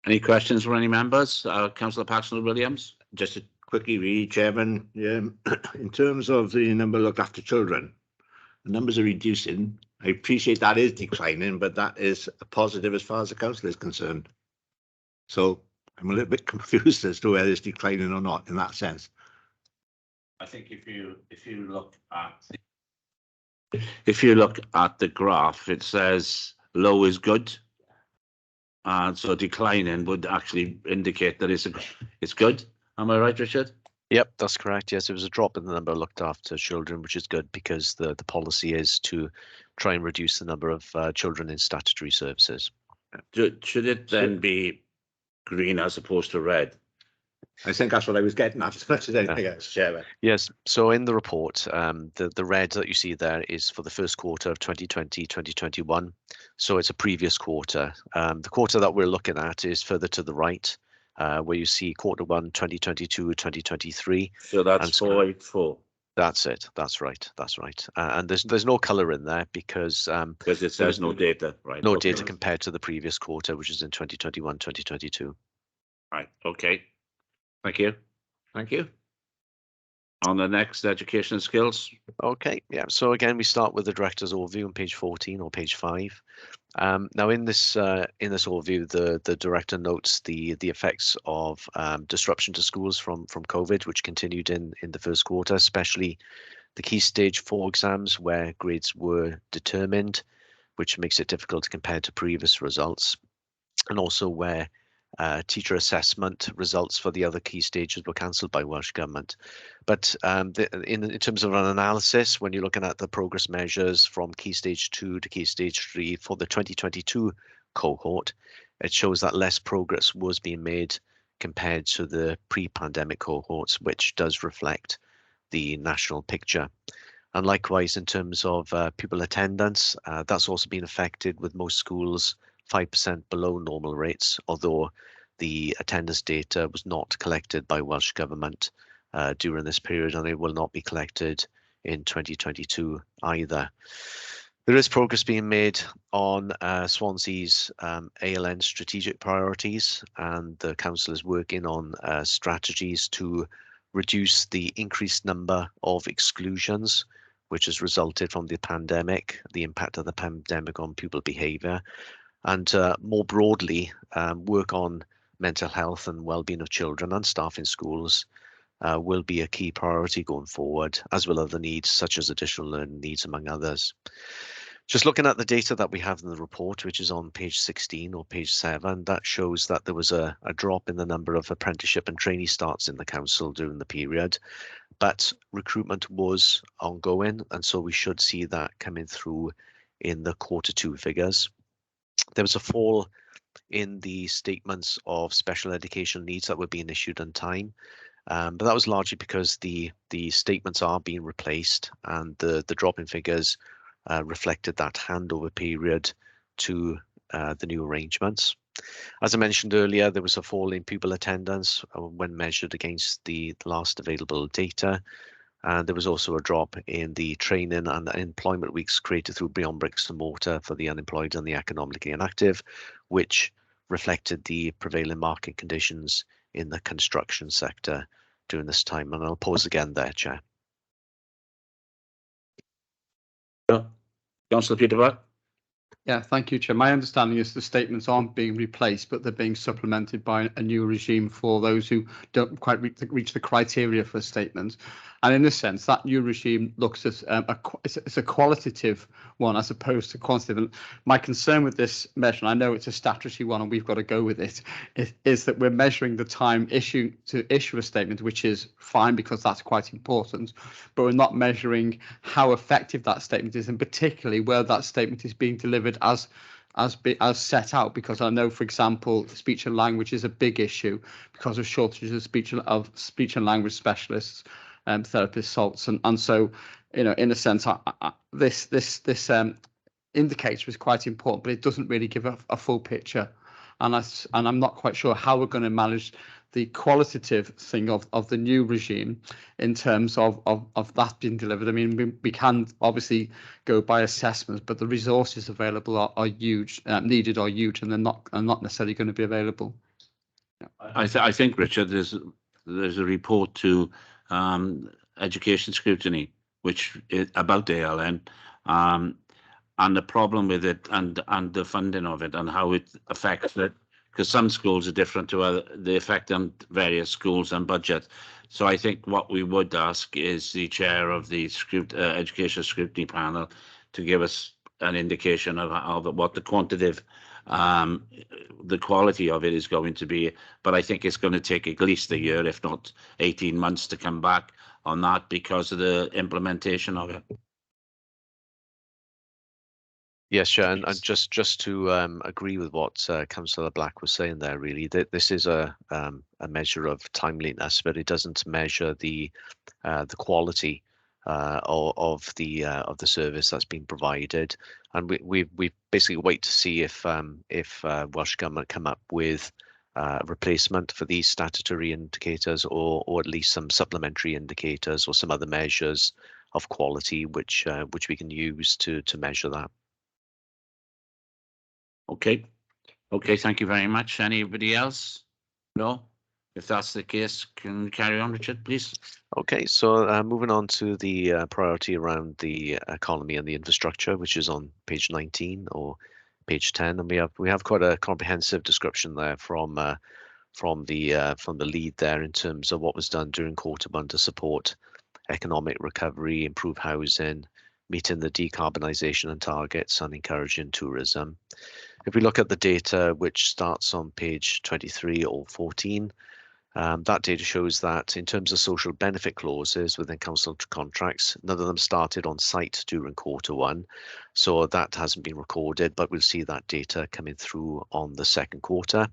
Any questions from any members? Councillor Paxton Williams. Just to quickly read, Chairman, in terms of the number looked after children, the numbers are reducing. I appreciate that is declining, but that is a positive as far as the council is concerned. So I'm a little bit confused as to whether it's declining or not in that sense. I think if you look at the graph, it says low is good. And so declining would actually indicate that it's good. Am I right, Richard? Yep, that's correct. Yes, there was a drop in the number looked after children, which is good because the policy is to try and reduce the number of children in statutory services. Should it then be green as opposed to red? I think that's what I was getting at as much as anything else, Chairman. Yes, so in the report, the red that you see there is for the first quarter of 2020-2021. So it's a previous quarter. The quarter that we're looking at is further to the right, where you see Q1 2022-2023. So that's 484. That's it. That's right. That's right. And there's no colour in there because it says no data, right? No data compared to the previous quarter, which is in 2021-2022. Right. Okay. Thank you. Thank you. On the next, education and skills. Okay, yeah. So again, we start with the director's overview on page 14 or page 5. Now, in this overview, the director notes the effects of disruption to schools from COVID, which continued in the first quarter, especially the key stage 4 exams where grades were determined, which makes it difficult to compare to previous results, and also where teacher assessment results for the other key stages were cancelled by Welsh Government. But in terms of an analysis, when you're looking at the progress measures from key stage 2 to key stage 3 for the 2022 cohort, it shows that less progress was being made compared to the pre-pandemic cohorts, which does reflect the national picture. And likewise, in terms of pupil attendance, that's also been affected, with most schools 5% below normal rates, although the attendance data was not collected by Welsh Government during this period, and it will not be collected in 2022 either. There is progress being made on Swansea's ALN strategic priorities, and the council is working on strategies to reduce the increased number of exclusions, which has resulted from the pandemic, the impact of the pandemic on pupil behaviour, and more broadly work on mental health and well-being of children and staff in schools will be a key priority going forward, as will other needs such as additional learning needs, among others. Just looking at the data that we have in the report, which is on page 16 or page 7, that shows that there was a drop in the number of apprenticeship and trainee starts in the council during the period, but recruitment was ongoing, and so we should see that coming through in the Q2 figures. There was a fall in the statements of special education needs that were being issued on time, but that was largely because the statements are being replaced, and the drop in figures reflected that handover period to the new arrangements. As I mentioned earlier, there was a fall in pupil attendance when measured against the last available data. And there was also a drop in the training and employment weeks created through Beyond Bricks and Mortar for the unemployed and the economically inactive, which reflected the prevailing market conditions in the construction sector during this time. And I'll pause again there, Chair. Councillor Peterborough. Yeah, thank you, Chair. My understanding is the statements aren't being replaced, but they're being supplemented by a new regime for those who don't quite reach the criteria for a statement. And in this sense, that new regime looks at it's a qualitative one as opposed to quantitative. And my concern with this measure, and I know it's a statutory one and we've got to go with it, is that we're measuring the time to issue a statement, which is fine because that's quite important, but we're not measuring how effective that statement is, and particularly where that statement is being delivered as set out, because I know, for example, speech and language is a big issue because of shortages of speech and language specialists, therapists, salts, and so, you know, in a sense, this indicator is quite important, but it doesn't really give a full picture, and I'm not quite sure how we're going to manage the qualitative thing of the new regime in terms of that being delivered. I mean, we can obviously go by assessments, but the resources available are huge, needed are huge, and they're not necessarily going to be available. I think, Richard, there's a report to Education Scutiny, which is about ALN, and the problem with it, and the funding of it, and how it affects it, because some schools are different to the effect on various schools and budget. So I think what we would ask is the chair of the Education Scrutiny panel to give us an indication of what the quantitative, the quality of it is going to be. But I think it's going to take at least a year, if not 18 months, to come back on that because of the implementation of it. Yes, Chair, and just to agree with what Councillor Black was saying there, really, that this is a measure of timeliness, but it doesn't measure the quality of the service that's been provided, and we basically wait to see if Welsh Government come up with a replacement for these statutory indicators, or at least some supplementary indicators or some other measures of quality which we can use to measure that. Okay, thank you very much. Anybody else? No? If that's the case, can we carry on, Richard, please? Okay, so moving on to the priority around the economy and the infrastructure, which is on page 19 or page 10, and we have quite a comprehensive description there from the lead there in terms of what was done during Q1 to support economic recovery, improve housing, meeting the decarbonisation and targets, and encouraging tourism. If we look at the data, which starts on page 23 or 14, that data shows that in terms of social benefit clauses within council contracts, none of them started on site during Q1, so that hasn't been recorded, but we'll see that data coming through on the second quarter.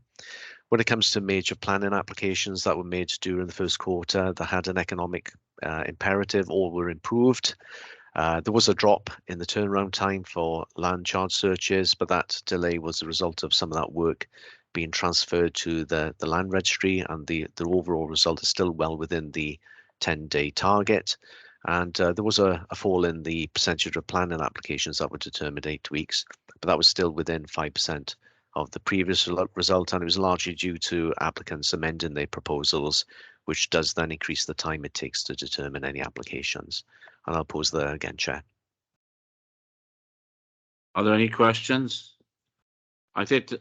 When it comes to major planning applications that were made during the first quarter that had an economic imperative or were improved, there was a drop in the turnaround time for land charge searches, but that delay was the result of some of that work being transferred to the land registry, and the overall result is still well within the 10-day target. And there was a fall in the percentage of planning applications that were determined 8 weeks, but that was still within 5% of the previous result, and it was largely due to applicants amending their proposals, which does then increase the time it takes to determine any applications. And I'll pause there again, Chair. Are there any questions? I think the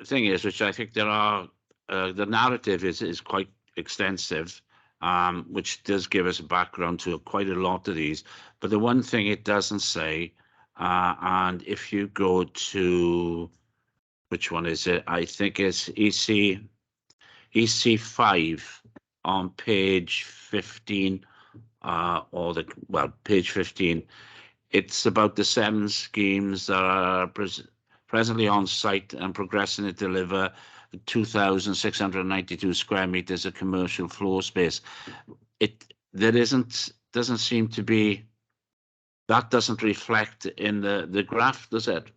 thing is, which I think there are, the narrative is quite extensive, which does give us a background to quite a lot of these. But the one thing it doesn't say, and if you go to, which one is it? I think it's EC5 on page 15, page 15. It's about the 7 schemes that are presently on site and progressing to deliver 2,692 square meters of commercial floor space. Doesn't seem to be, that doesn't reflect in the graph, does it?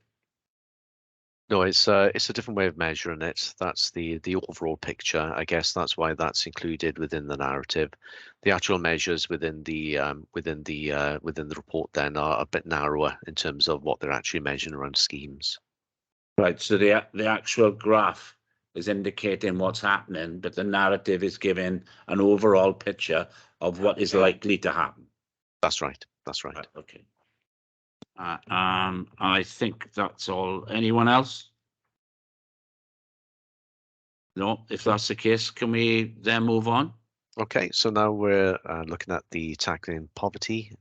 No, it's a different way of measuring it. That's the overall picture. I guess that's why that's included within the narrative. The actual measures within the report then are a bit narrower in terms of what they're actually measuring around schemes. Right. So the actual graph is indicating what's happening, but the narrative is giving an overall picture of what is likely to happen. That's right. That's right. Okay. I think that's all. Anyone else? No, if that's the case, can we then move on? Okay, so now we're looking at the tackling poverty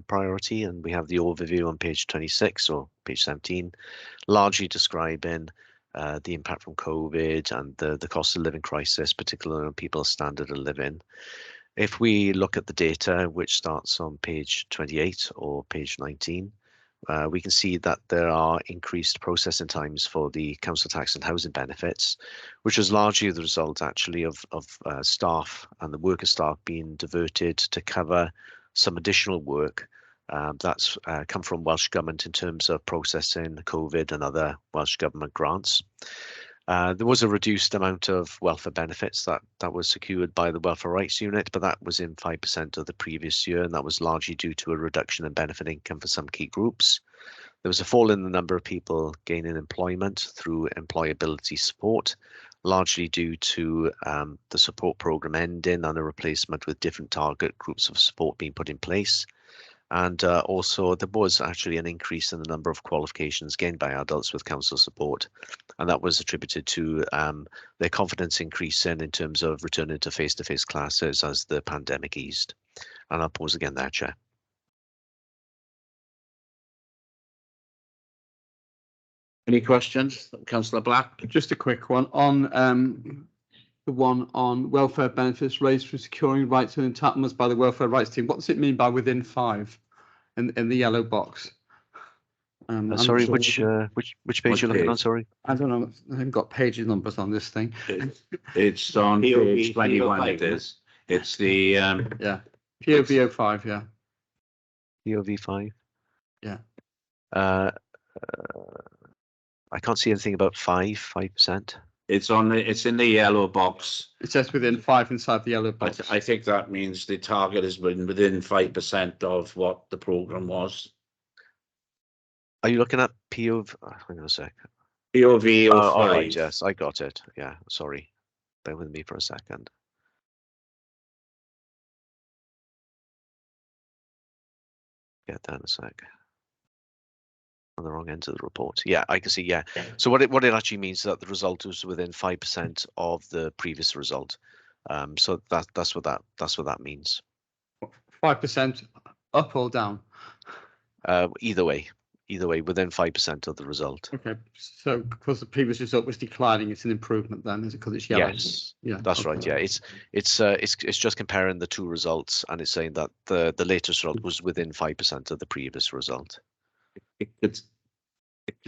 priority, and we have the overview on page 26 or page 17, largely describing the impact from COVID and the cost of living crisis, particularly on people's standard of living. If we look at the data, which starts on page 28 or page 19, we can see that there are increased processing times for the council tax and housing benefits, which is largely the result actually of staff and the worker staff being diverted to cover some additional work that's come from Welsh Government in terms of processing COVID and other Welsh Government grants. There was a reduced amount of welfare benefits that was secured by the Welfare Rights Unit, but that was in 5% of the previous year, and that was largely due to a reduction in benefit income for some key groups. There was a fall in the number of people gaining employment through employability support, largely due to the support programme ending and a replacement with different target groups of support being put in place. And also there was actually an increase in the number of qualifications gained by adults with council support. And that was attributed to their confidence increasing in terms of returning to face-to-face classes as the pandemic eased. And I'll pause again there, Chair. Any questions, Councillor Black? Just a quick one on the one on welfare benefits raised for securing rights and entitlements by the welfare rights team. What does it mean by within 5 in the yellow box? Sorry, sure. which page you're looking on? Sorry, I don't know. I haven't got page numbers on this thing. It's on page 21. It is. It's the yeah, POV 05. Yeah. POV 5. Yeah. I can't see anything about 5%. It's in the yellow box. It says within 5 inside the yellow box. I think that means the target has been within 5% of what the programme was. Are you looking at POV? Hang on a sec. POV 05. All right, yes, I got it. Yeah, sorry. Bear with me for a second. Get that in a sec. On the wrong end of the report. Yeah, I can see. Yeah. So what it actually means is that the result was within 5% of the previous result. So that's what that means. 5% up or down? Either way, within 5% of the result. Okay. So because the previous result was declining, it's an improvement then, is it? Because it's yellow. Yes. Yeah. That's right. Yeah. It's just comparing the two results, and it's saying that the latest result was within 5% of the previous result. It could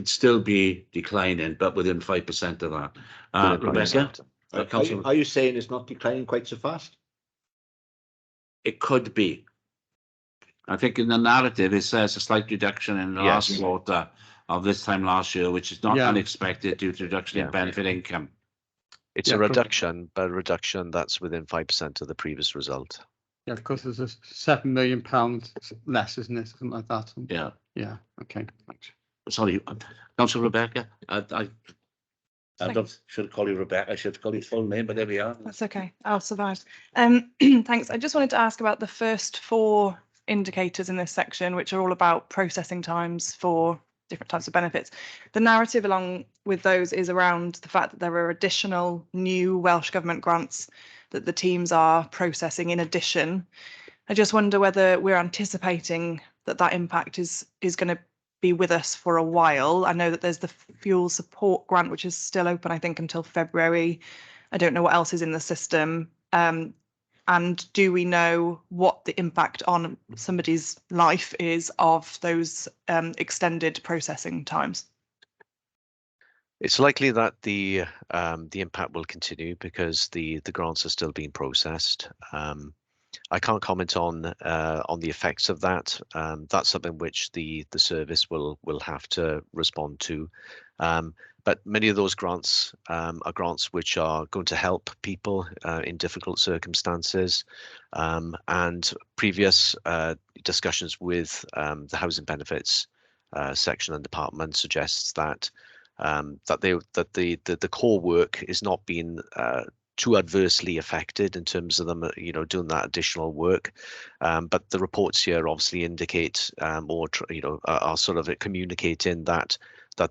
still be declining, but within 5% of that. Rebecca? Are you saying it's not declining quite so fast? It could be. I think in the narrative, it says a slight reduction in the last quarter of this time last year, which is not unexpected due to reduction in benefit income. It's a reduction, but a reduction that's within 5% of the previous result. Yeah, because there's a £7 million less, isn't it? Something like that. Yeah. Yeah. Okay. Thanks. Sorry, Councillor Rebecca. I should call you Rebecca. I should call you full name, but there we are. That's okay. I'll survive. Thanks. I just wanted to ask about the first 4 indicators in this section, which are all about processing times for different types of benefits. The narrative along with those is around the fact that there are additional new Welsh Government grants that the teams are processing in addition. I just wonder whether we're anticipating that impact is going to be with us for a while. I know that there's the fuel support grant, which is still open, I think, until February. I don't know what else is in the system. And do we know what the impact on somebody's life is of those extended processing times? It's likely that the impact will continue because the grants are still being processed. I can't comment on the effects of that. That's something which the service will have to respond to. But many of those grants are grants which are going to help people in difficult circumstances. And previous discussions with the housing benefits section and department suggests that the core work is not being too adversely affected in terms of them, doing that additional work. But the reports here obviously indicate are sort of communicating that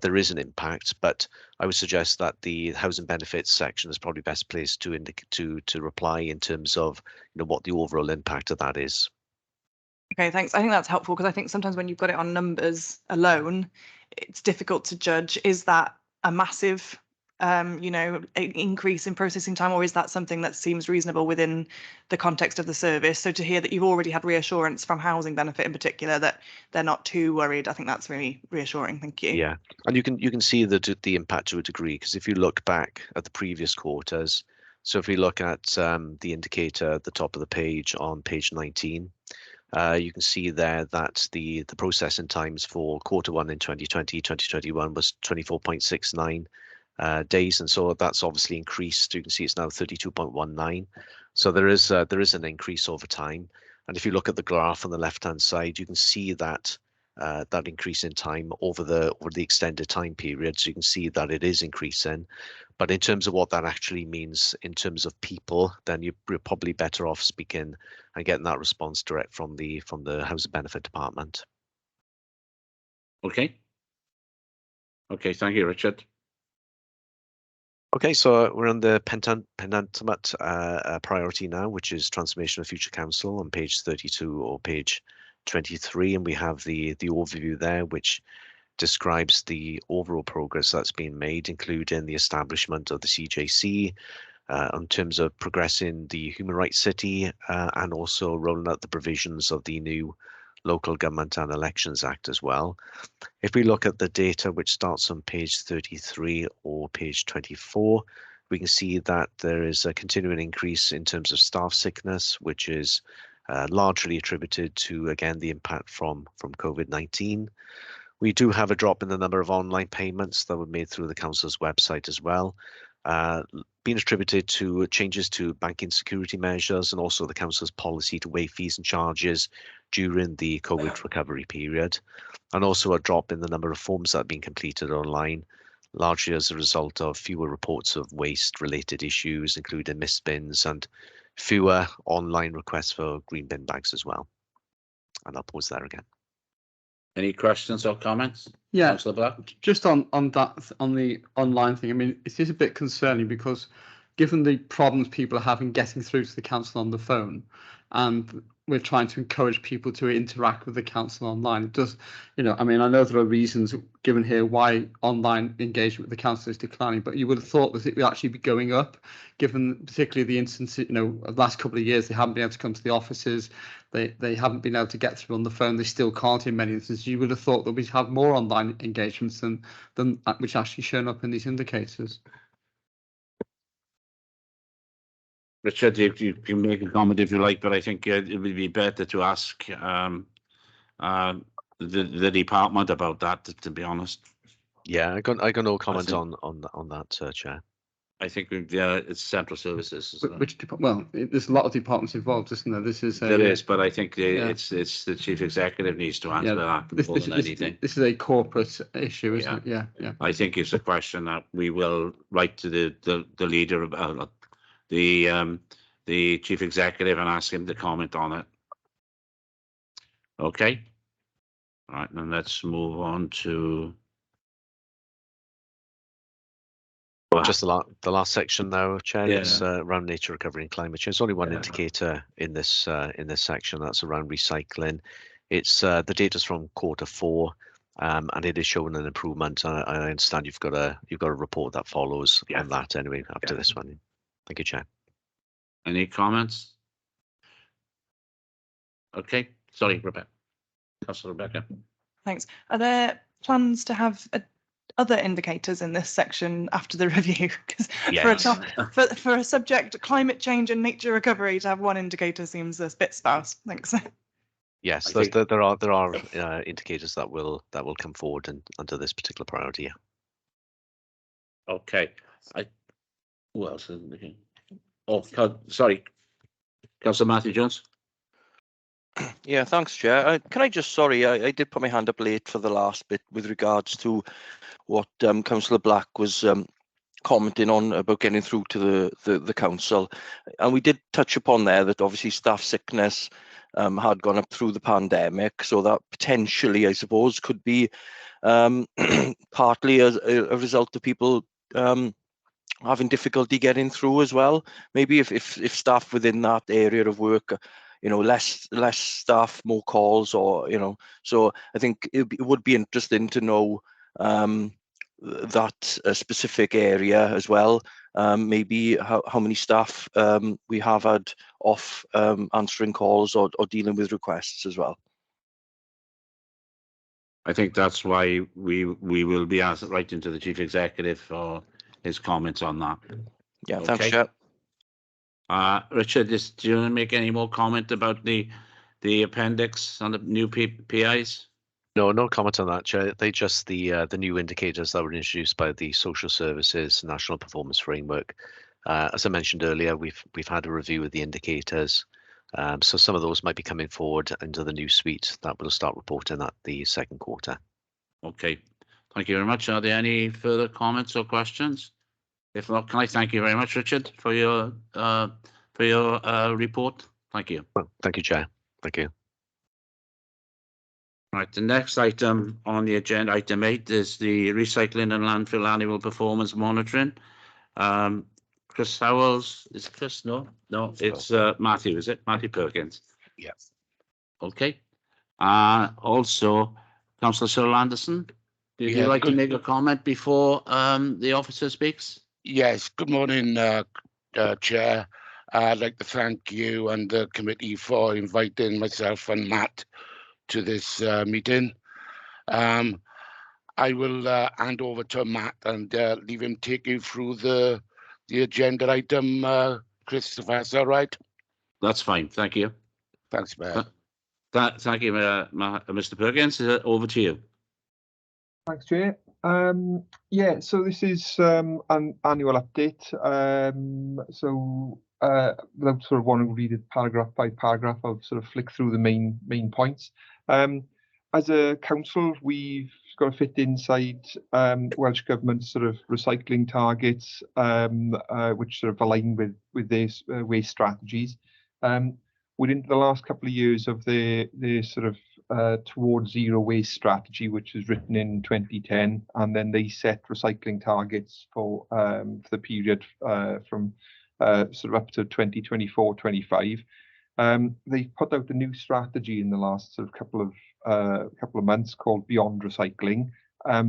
there is an impact. But I would suggest that the housing benefits section is probably best placed to reply in terms of what the overall impact of that is. Okay, thanks. I think that's helpful because I think sometimes when you've got it on numbers alone, it's difficult to judge. Is that a massive increase in processing time, or is that something that seems reasonable within the context of the service? So to hear that you've already had reassurance from housing benefit in particular that they're not too worried, I think that's really reassuring. Thank you. Yeah, and you can see the impact to a degree, because if you look back at the previous quarters, so if we look at the indicator at the top of the page on page 19, you can see there that the processing times for Q1 in 2020-2021 was 24.69 days, and so that's obviously increased. You can see it's now 32.19. So there is an increase over time. And if you look at the graph on the left-hand side, you can see that that increase in time over the extended time period. So you can see that it is increasing. But in terms of what that actually means in terms of people, then you're probably better off speaking and getting that response direct from the Housing Benefit Department. Okay. Okay, thank you, Richard. Okay, so we're on the penultimate priority now, which is transformation of future council on page 32 or page 23, and we have the overview there, which describes the overall progress that's been made, including the establishment of the CJC, in terms of progressing the Human Rights City, and also rolling out the provisions of the new Local Government and Elections Act as well. If we look at the data, which starts on page 33 or page 24, we can see that there is a continuing increase in terms of staff sickness, which is largely attributed to, again, the impact from COVID-19. We do have a drop in the number of online payments that were made through the council's website as well, being attributed to changes to banking security measures and also the council's policy to waive fees and charges during the COVID recovery period, and also a drop in the number of forms that have been completed online, largely as a result of fewer reports of waste-related issues, including missed bins, and fewer online requests for green bin bags as well. And I'll pause there again. Any questions or comments? Yeah, Councillor Black? just on that, on the online thing, I mean, it is a bit concerning because given the problems people are having getting through to the council on the phone, and we're trying to encourage people to interact with the council online, it does, I mean, I know there are reasons given here why online engagement with the council is declining, but you would have thought that it would actually be going up, given particularly the instance, of the last couple of years, they haven't been able to come to the offices, they haven't been able to get through on the phone, they still can't in many instances. You would have thought that we'd have more online engagements than which actually shown up in these indicators. Richard, you can make a comment if you like, but I think it would be better to ask the department about that, to be honest. Yeah, I got no comment on that, Chair. I think it's central services. Well, there's a lot of departments involved, isn't there? This is there is, but I think it's the chief executive needs to answer that more than anything. This is a corporate issue, isn't it? Yeah. I think it's a question that we will write to the leader about the chief executive and ask him to comment on it. Okay. All right, then let's move on to just the last section now, Chair. Yeah. It's around nature recovery and climate change. There's only one indicator in this section, that's around recycling. It's the data's from Q4, and it is showing an improvement. I understand you've got a report that follows on that anyway after this one. Thank you, Chair. Any comments? Okay, sorry, Rebecca. Councillor Rebecca. Thanks. Are there plans to have other indicators in this section after the review? Because for a subject, climate change and nature recovery, to have one indicator seems a bit sparse. Thanks. Yes, there are indicators that will come forward under this particular priority. Yeah. Okay. Who else? Oh, sorry, Councillor Matthew Jones. Yeah, thanks, Chair. Can I just, sorry, I did put my hand up late for the last bit with regards to what Councillor Black was commenting on about getting through to the council, and we did touch upon there that obviously staff sickness had gone up through the pandemic, so that potentially, I suppose, could be partly as a result of people having difficulty getting through as well. Maybe if staff within that area of work, less staff, more calls, or so I think it would be interesting to know that specific area as well. Maybe how many staff we have had off answering calls or dealing with requests as well. I think that's why we will be writing to the chief executive for his comments on that. Yeah, thanks, Chair. Richard, do you want to make any more comment about the appendix on the new PIs? No comment on that, Chair. They just the new indicators that were introduced by the Social Services National Performance Framework. As I mentioned earlier, we've had a review of the indicators. So some of those might be coming forward into the new suite that will start reporting at the second quarter. Okay, thank you very much. Are there any further comments or questions? If not, can I thank you very much, Richard, for your report. Thank you. Well, thank you, Chair. Thank you. Right, the next item on the agenda, item 8, is the recycling and landfill annual performance monitoring. Chris Howells, is it Chris? No, it's Matthew, is it? Matthew Perkins. Yes. Okay. Also, Councillor Cyril Anderson, would you like to make a comment before the officer speaks? Yes, good morning, Chair. I'd like to thank you and the committee for inviting myself and Matt to this meeting. I will hand over to Matt and leave him take you through the agenda item, Christopher. Is that right? That's fine. Thank you. Thanks, Matt. Thank you, Mr. Perkins. Over to you. Thanks, Chair. Yeah, so this is an annual update. Without sort of wanting to read it paragraph by paragraph, I'll sort of flick through the main points. As a council, we've got to fit inside Welsh Government's sort of recycling targets, which sort of align with their waste strategies. Within the last couple of years of the sort of towards zero waste strategy, which was written in 2010, and then they set recycling targets for the period from sort of up to 2024-25. They put out a new strategy in the last sort of couple of months called Beyond Recycling,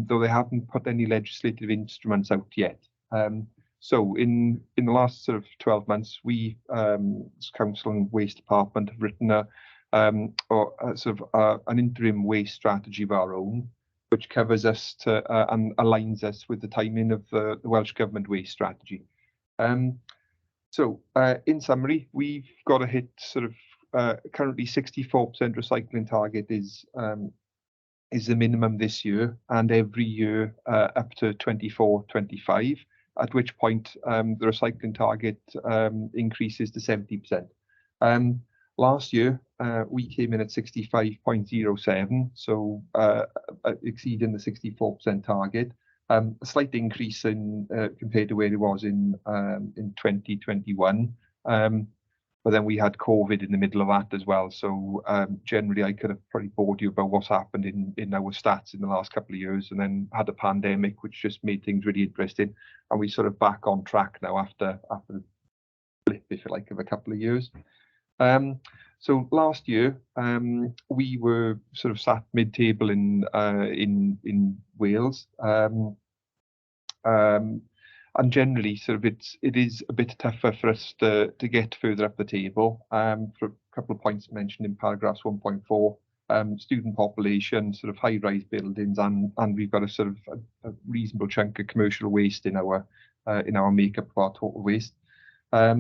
though they haven't put any legislative instruments out yet. So in the last sort of 12 months, we, as Council and Waste Department, have written an interim waste strategy of our own, which covers us to and aligns us with the timing of the Welsh Government waste strategy. So in summary, we've got to hit sort of currently 64% recycling target is the minimum this year, and every year up to 24-25. At which point the recycling target increases to 70%. Last year, we came in at 65.07, so exceeding the 64% target. A slight increase in compared to where it was in 2021. But then we had COVID in the middle of that as well. So generally, I could have probably bored you about what's happened in our stats in the last couple of years, and then had a pandemic, which just made things really interesting. And we sort of back on track now after the blip, if you like, of a couple of years. So last year, we were sort of sat mid-table in Wales. And generally, sort of it is a bit tougher for us to get further up the table. For a couple of points mentioned in paragraphs 1.4, student population, sort of high-rise buildings, and we've got a sort of a reasonable chunk of commercial waste in our makeup of our total waste. But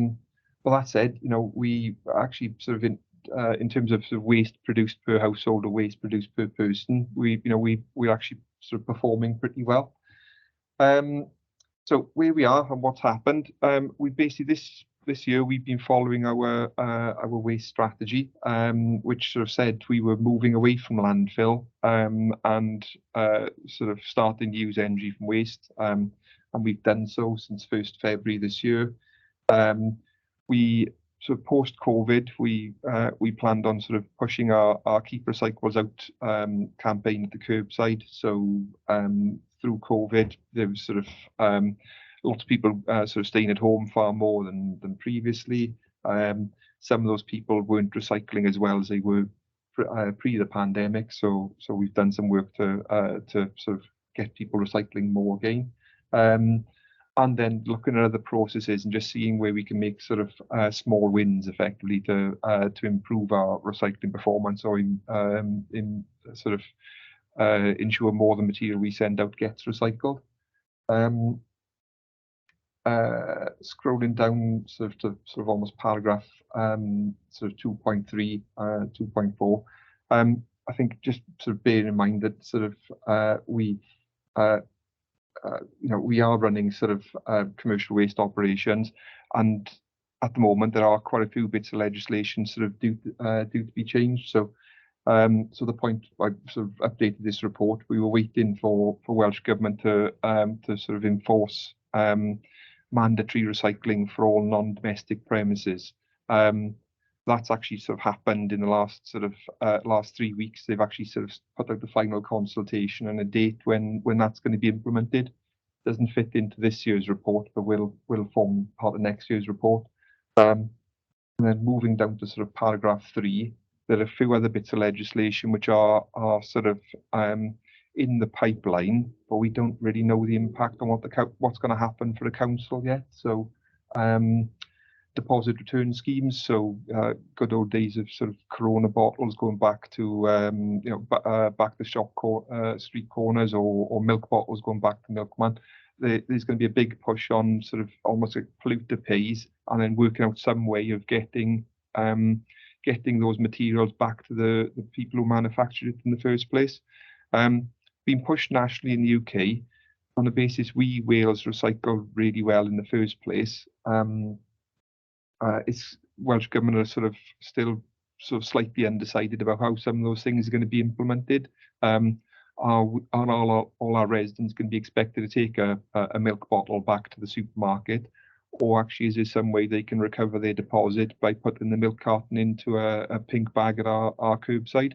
that said, we actually sort of in terms of waste produced per household or waste produced per person, we're actually sort of performing pretty well. So where we are and what's happened, we basically this year we've been following our waste strategy, which sort of said we were moving away from landfill and sort of starting to use energy from waste. and we've done so since 1st February this year. We sort of post-COVID, we planned on sort of pushing our Keep Recyclables Out campaign at the curbside. So through COVID, there was sort of lots of people sort of staying at home far more than previously. Some of those people weren't recycling as well as they were pre the pandemic. So we've done some work to sort of get people recycling more again. And then looking at other processes and just seeing where we can make sort of small wins effectively to improve our recycling performance, or in sort of ensure more of the material we send out gets recycled. Scrolling down sort of almost paragraph sort of 2.3, 2.4. I think just sort of bear in mind that sort of we are running sort of commercial waste operations, and at the moment there are quite a few bits of legislation sort of due to be changed. So the point I sort of updated this report, we were waiting for Welsh Government to sort of enforce mandatory recycling for all non-domestic premises. That's actually sort of happened in the last 3 weeks. They've actually sort of put out the final consultation and a date when that's going to be implemented. Doesn't fit into this year's report, but will form part of next year's report. And then moving down to sort of paragraph 3, there are a few other bits of legislation which are sort of in the pipeline, but we don't really know the impact on what's going to happen for the council yet. So deposit return schemes, so good old days of sort of Corona bottles going back to back to shop street corners, or milk bottles going back to milkman. There's going to be a big push on sort of almost like polluter pays, and then working out some way of getting those materials back to the people who manufactured it in the first place. Being pushed nationally in the UK on the basis Wales recycle really well in the first place. It's Welsh Government are sort of still sort of slightly undecided about how some of those things are going to be implemented. Are all our residents going to be expected to take a milk bottle back to the supermarket, or actually is there some way they can recover their deposit by putting the milk carton into a pink bag at our curbside?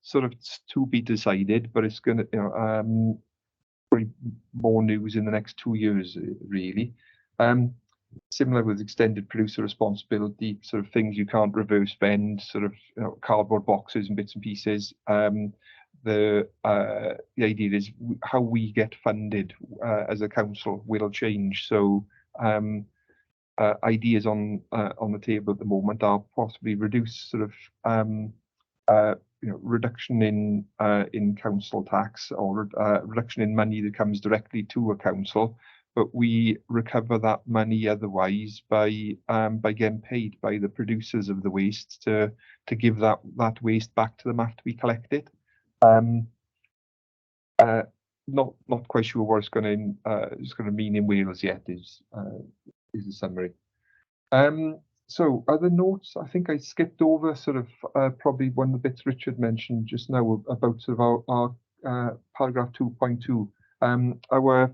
Sort of to be decided, but it's going to probably more news in the next 2 years really. Similar with extended producer responsibility, sort of things you can't reverse spend, sort of cardboard boxes and bits and pieces. The idea is how we get funded as a council will change. So ideas on the table at the moment are possibly reduce sort of reduction in council tax, or reduction in money that comes directly to a council, but we recover that money otherwise by getting paid by the producers of the waste to give that waste back to them after we collect it. Not quite sure what it's going to mean in Wales yet. Is the summary. So other notes, I think I skipped over sort of probably one of the bits Richard mentioned just now about sort of our paragraph 2.2. Our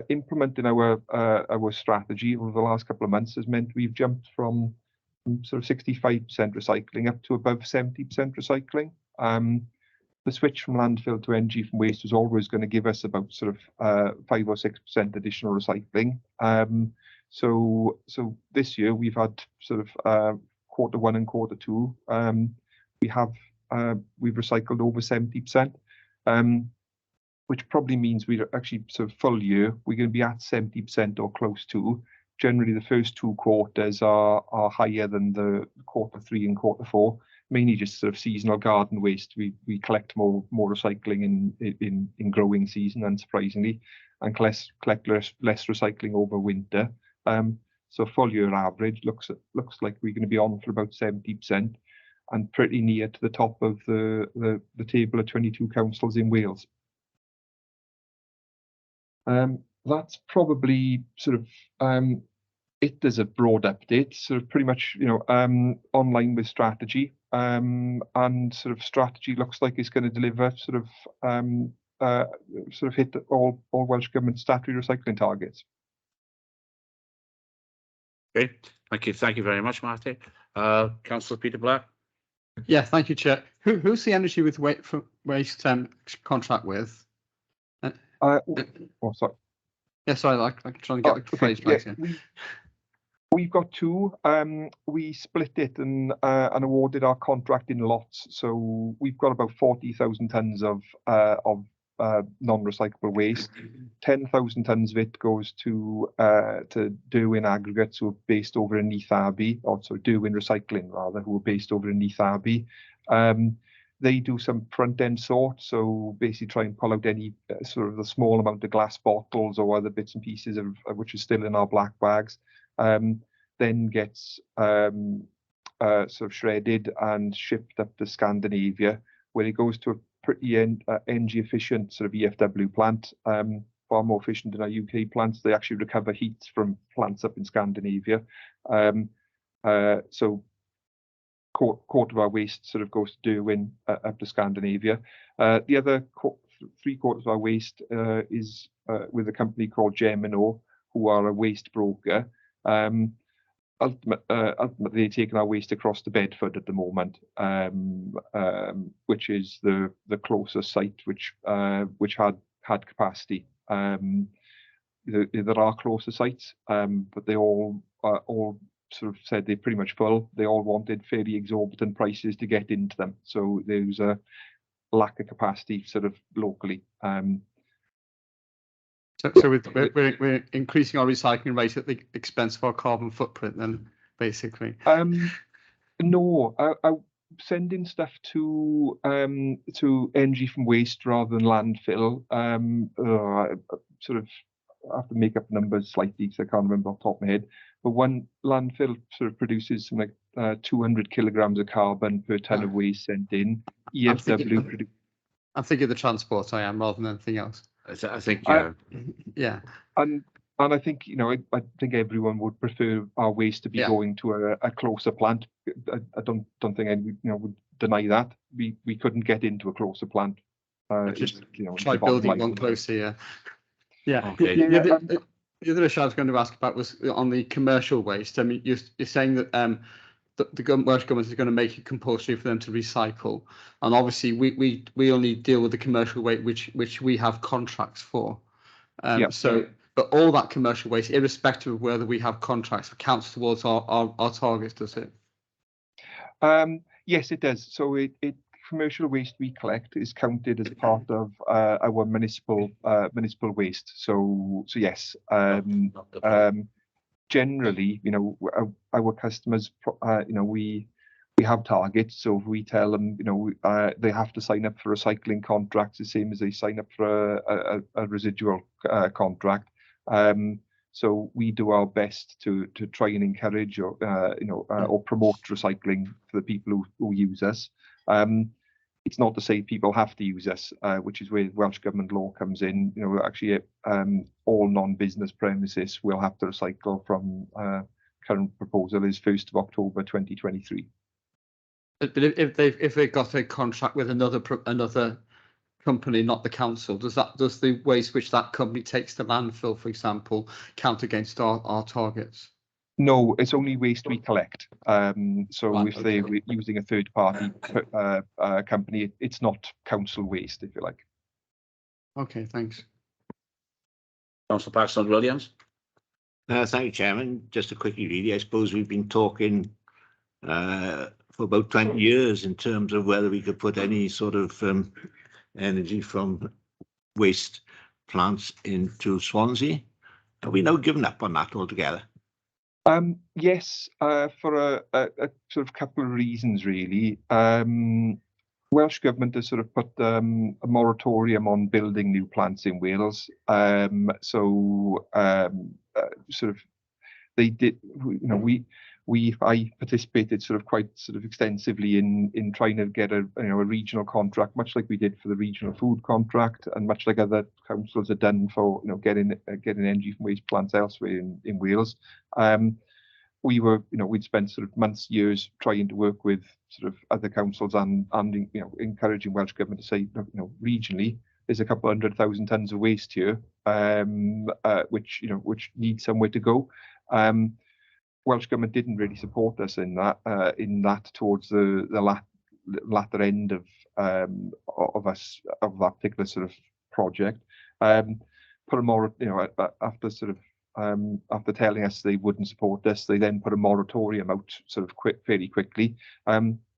implementing our strategy over the last couple of months has meant we've jumped from sort of 65% recycling up to above 70% recycling. The switch from landfill to energy from waste was always going to give us about sort of 5 or 6% additional recycling. So this year we've had sort of Q1 and Q2. We've recycled over 70%, which probably means we're actually sort of full year we're going to be at 70% or close to. Generally, the first 2 quarters are higher than the Q3 and Q4. Mainly just sort of seasonal garden waste. We collect more recycling in growing season, unsurprisingly, and collect less recycling over winter. So full year average looks like we're going to be on for about 70%, and pretty near to the top of the table of 22 councils in Wales. That's probably sort of it as a broad update, sort of pretty much online with strategy, and sort of strategy looks like it's going to deliver sort of sort of hit all Welsh Government statutory recycling targets. Okay, thank you very much, Marty. Councillor Peter Black. Yeah, thank you, Chair. Who's the energy with waste contract with? Oh, sorry. Yeah, sorry, like trying to get the phrase right here. We've got two. We split it and awarded our contract in lots. So we've got about 40,000 tonnes of non-recyclable waste. 10,000 tonnes of it goes to Derwin Aggregates, who are based over in Neath Abbey, or so Derwin Recycling rather, who are based over in Neath Abbey. They do some front-end sort, so basically try and pull out any sort of the small amount of glass bottles or other bits and pieces of which is still in our black bags. Then gets sort of shredded and shipped up to Scandinavia, where it goes to a pretty energy efficient sort of EFW plant, far more efficient than our UK plants. They actually recover heat from plants up in Scandinavia. So quarter of our waste sort of goes to Derwin up to Scandinavia. The other 3/4 of our waste is with a company called Gemino, who are a waste broker. Ultimately taking our waste across to Bedford at the moment, which is the closest site which had capacity. There are closer sites, but they all sort of said they're pretty much full. They all wanted fairly exorbitant prices to get into them, so there's a lack of capacity sort of locally. So we're increasing our recycling rate at the expense of our carbon footprint, then basically. No, sending stuff to energy from waste rather than landfill. Sort of I have to make up numbers slightly because I can't remember off the top of my head. But one landfill sort of produces something like 200 kilograms of carbon per ton of waste sent in. EFW. I'm thinking of the transport. I am rather than anything else. I think yeah. And I think I think everyone would prefer our waste to be going to a closer plant. I don't think anyone would deny that. We couldn't get into a closer plant. Just try building one closer. Yeah. Okay. The other issue I was going to ask about was on the commercial waste. I mean, you're saying that the Welsh Government is going to make it compulsory for them to recycle, and obviously we only deal with the commercial waste which we have contracts for. So, but all that commercial waste, irrespective of whether we have contracts, counts towards our targets, does it? Yes, it does. So commercial waste we collect is counted as part of our municipal waste. So yes, generally, our customers, we have targets. So if we tell them, they have to sign up for recycling contracts, the same as they sign up for a residual contract. So we do our best to try and encourage or promote recycling for the people who use us. It's not to say people have to use us, which is where Welsh Government law comes in. Actually, all non-business premises will have to recycle from current proposal is 1st of October 2023. But if they've got a contract with another company, not the council, does the waste which that company takes to landfill, for example, count against our targets? No, it's only waste we collect. So if they're using a third party company, it's not council waste, if you like. Okay, thanks. Councillor Paxton Williams. Thank you, Chairman. Just a quickie, really. I suppose we've been talking for about 20 years in terms of whether we could put any sort of energy from waste plants into Swansea. Have we now given up on that altogether? Yes, for a sort of couple of reasons, really. Welsh Government has sort of put a moratorium on building new plants in Wales. Sort of they did, I participated sort of quite extensively in trying to get a regional contract, much like we did for the regional food contract, and much like other councils have done for getting energy from waste plants elsewhere in Wales. We'd spent sort of months, years trying to work with sort of other councils and encouraging Welsh Government to say, regionally, there's a couple 100,000 tons of waste here, which needs somewhere to go. Welsh Government didn't really support us in that towards the latter end of that particular sort of project. Put a more, after sort of after telling us they wouldn't support us, they then put a moratorium out sort of fairly quickly.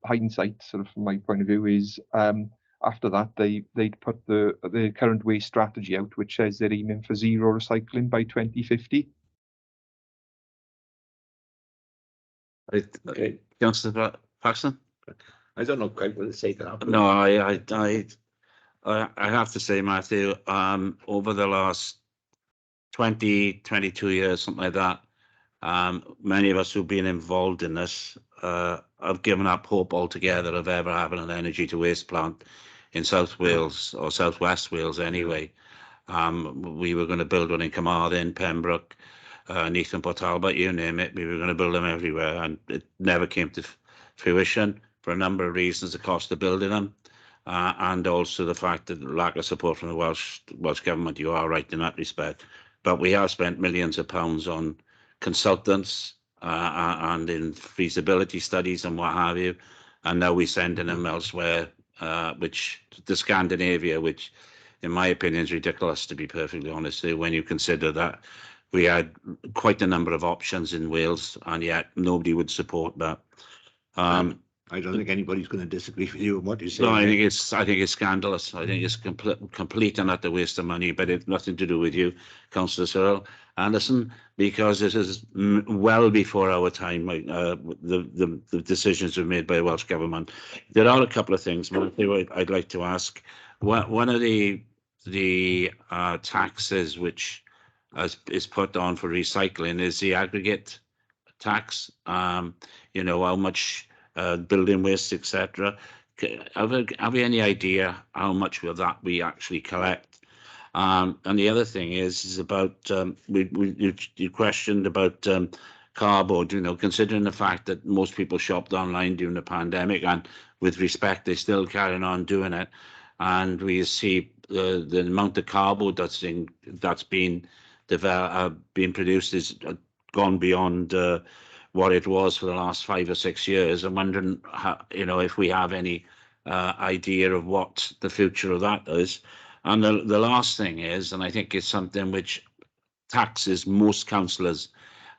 Hindsight, sort of from my point of view, is after that they'd put the current waste strategy out, which says they're aiming for zero recycling by 2050. Okay, Councillor Paxton. I don't know quite what to say to that. But... No, I have to say, Matthew, over the last 22 years, something like that, many of us who've been involved in this have given up hope altogether of ever having an energy to waste plant in South Wales or South West Wales anyway. We were going to build one in Carmarthen, Pembroke, Neath and Port Talbot, you name it. We were going to build them everywhere, and it never came to fruition for a number of reasons: the cost of building them, and also the fact that the lack of support from the Welsh Government. You are right in that respect. But we have spent millions of pounds on consultants and in feasibility studies and what have you, and now we're sending them elsewhere, which to Scandinavia, which in my opinion is ridiculous, to be perfectly honest, when you consider that we had quite a number of options in Wales and yet nobody would support that. I don't think anybody's going to disagree with you on what you say. No, I think it's scandalous. I think it's complete and utter waste of money, but it's nothing to do with you, Councillor Cyril Anderson, because this is well before our time. The decisions were made by the Welsh Government. There are a couple of things, Matthew, I'd like to ask. One of the taxes which is put on for recycling is the aggregate tax. You know, how much building waste, etc. Have we any idea how much of that we actually collect? And the other thing is about you questioned about cardboard. You know, considering the fact that most people shopped online during the pandemic, and with respect, they're still carrying on doing it, and we see the amount of cardboard that's been produced is gone beyond what it was for the last 5 or 6 years. I'm wondering, if we have any idea of what the future of that is. And the last thing is, and I think it's something which taxes most councillors,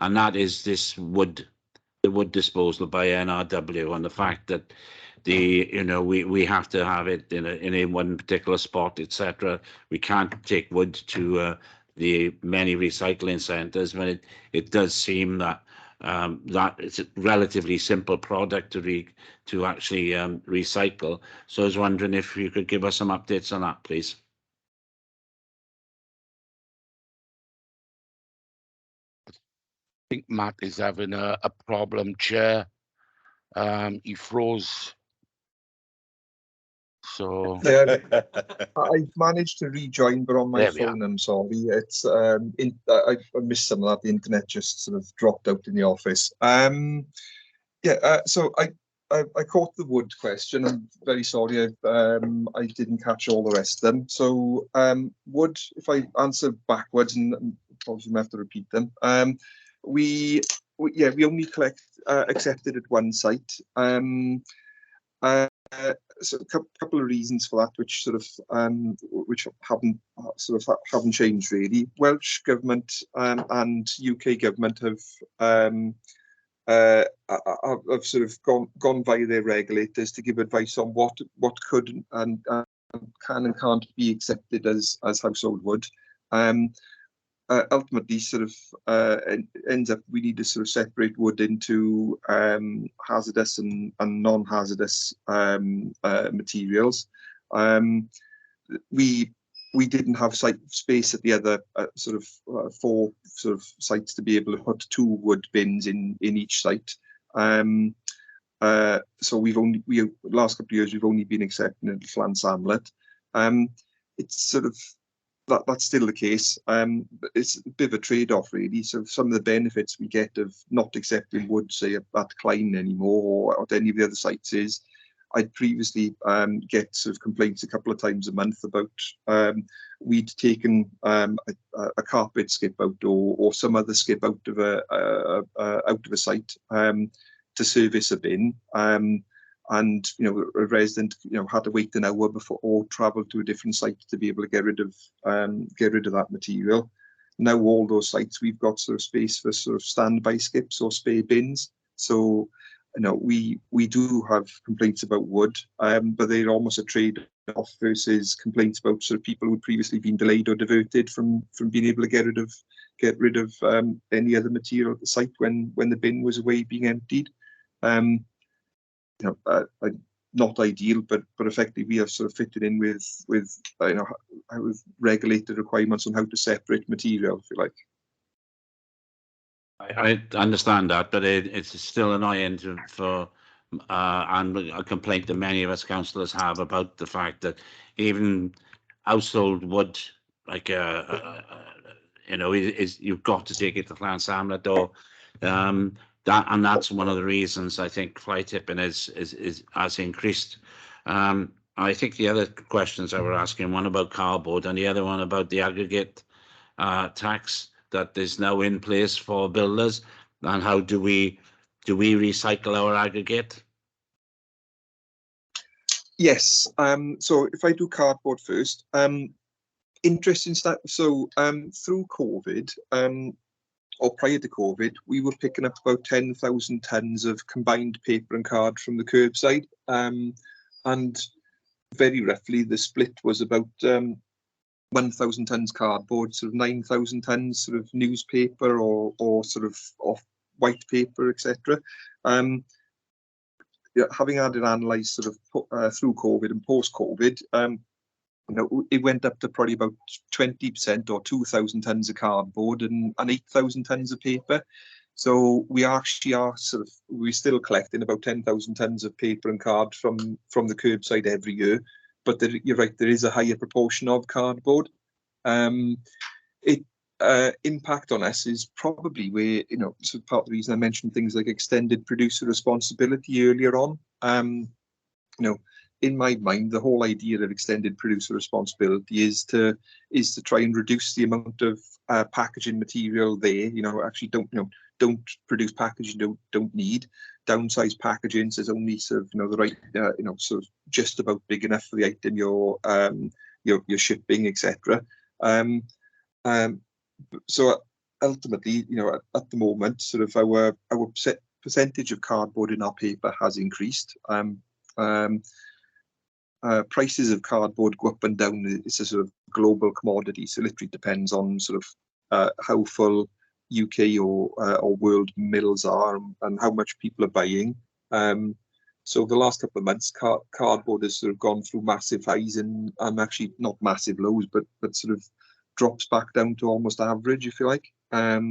and that is the wood disposal by NRW, and the fact that we have to have it in a one particular spot, etc. We can't take wood to the many recycling centres, but it does seem that that it's a relatively simple product to actually recycle. So I was wondering if you could give us some updates on that, please. I think Matt is having a problem, Chair. He froze. So I've managed to rejoin, but on my phone, I'm sorry. It's I missed some of that. The internet just sort of dropped out in the office. So I caught the wood question. I'm very sorry. I didn't catch all the rest of them. So wood, if I answer backwards, and probably have to repeat them. We only collect accepted at one site. So a couple of reasons for that, which sort of which haven't changed really. Welsh Government and UK Government have sort of gone via their regulators to give advice on what could and can and can't be accepted as household wood. Ultimately, sort of ends up we need to sort of separate wood into hazardous and non-hazardous materials. We didn't have site space at the other sort of 4 sort of sites to be able to put 2 wood bins in each site. So last couple of years we've only been accepting it at Llansamlet. It's sort of that's still the case. It's a bit of a trade-off, really. So some of the benefits we get of not accepting wood, say at Klein anymore, or at any of the other sites, is I'd previously get sort of complaints a couple of times a month about we'd taken a carpet skip out or some other skip out of a site to service a bin. And a resident had to wait an hour before or travel to a different site to be able to get rid of that material. Now all those sites we've got sort of space for sort of standby skips or spare bins. So we do have complaints about wood, but they're almost a trade-off versus complaints about sort of people who'd previously been delayed or diverted from being able to get rid of any other material at the site when the bin was away being emptied. Not ideal, but effectively we have sort of fitted in with regulated requirements on how to separate material, if you like. I understand that, but it's still annoying for and a complaint that many of us councillors have about the fact that even household wood, like you've got to take it to Llansamlet or that's one of the reasons I think fly tipping has increased. I think the other questions I were asking, one about cardboard and the other one about the aggregate tax that is now in place for builders, and how do we recycle our aggregate? Yes. So if I do cardboard first, interesting stuff. So through COVID, or prior to COVID, we were picking up about 10,000 tonnes of combined paper and card from the curbside. And very roughly, the split was about 1,000 tonnes cardboard, sort of 9,000 tonnes sort of newspaper or sort of off white paper, etc. Having had it analysed sort of through COVID and post-COVID, it went up to probably about 20% or 2,000 tonnes of cardboard and 8,000 tonnes of paper. So we're still collecting about 10,000 tonnes of paper and card from the curbside every year. But you're right, there is a higher proportion of cardboard. Impact on us is probably where, so part of the reason I mentioned things like extended producer responsibility earlier on. In my mind, the whole idea of extended producer responsibility is to try and reduce the amount of packaging material there. Actually don't produce packaging you don't need. Downsize packaging says only sort of the right sort of just about big enough for the item you're shipping, etc. So ultimately, at the moment, sort of our percentage of cardboard in our paper has increased. Prices of cardboard go up and down. It's a sort of global commodity, so literally depends on sort of how full UK or world mills are and how much people are buying. So the last couple of months, cardboard has sort of gone through massive highs and actually not massive lows, but sort of drops back down to almost average, if you like. How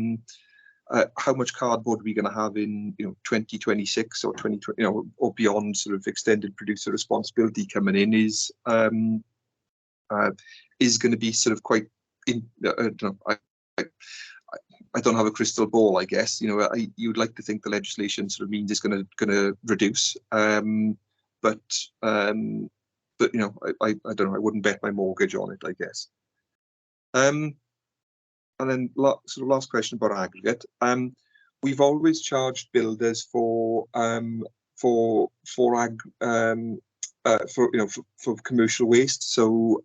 much cardboard are we going to have in 2026 or 2020 or beyond, sort of extended producer responsibility coming in is going to be sort of quite I don't have a crystal ball, I guess. You'd like to think the legislation sort of means it's going to reduce, but I don't know. I wouldn't bet my mortgage on it, I guess. And then sort of last question about aggregate. We've always charged builders for commercial waste. So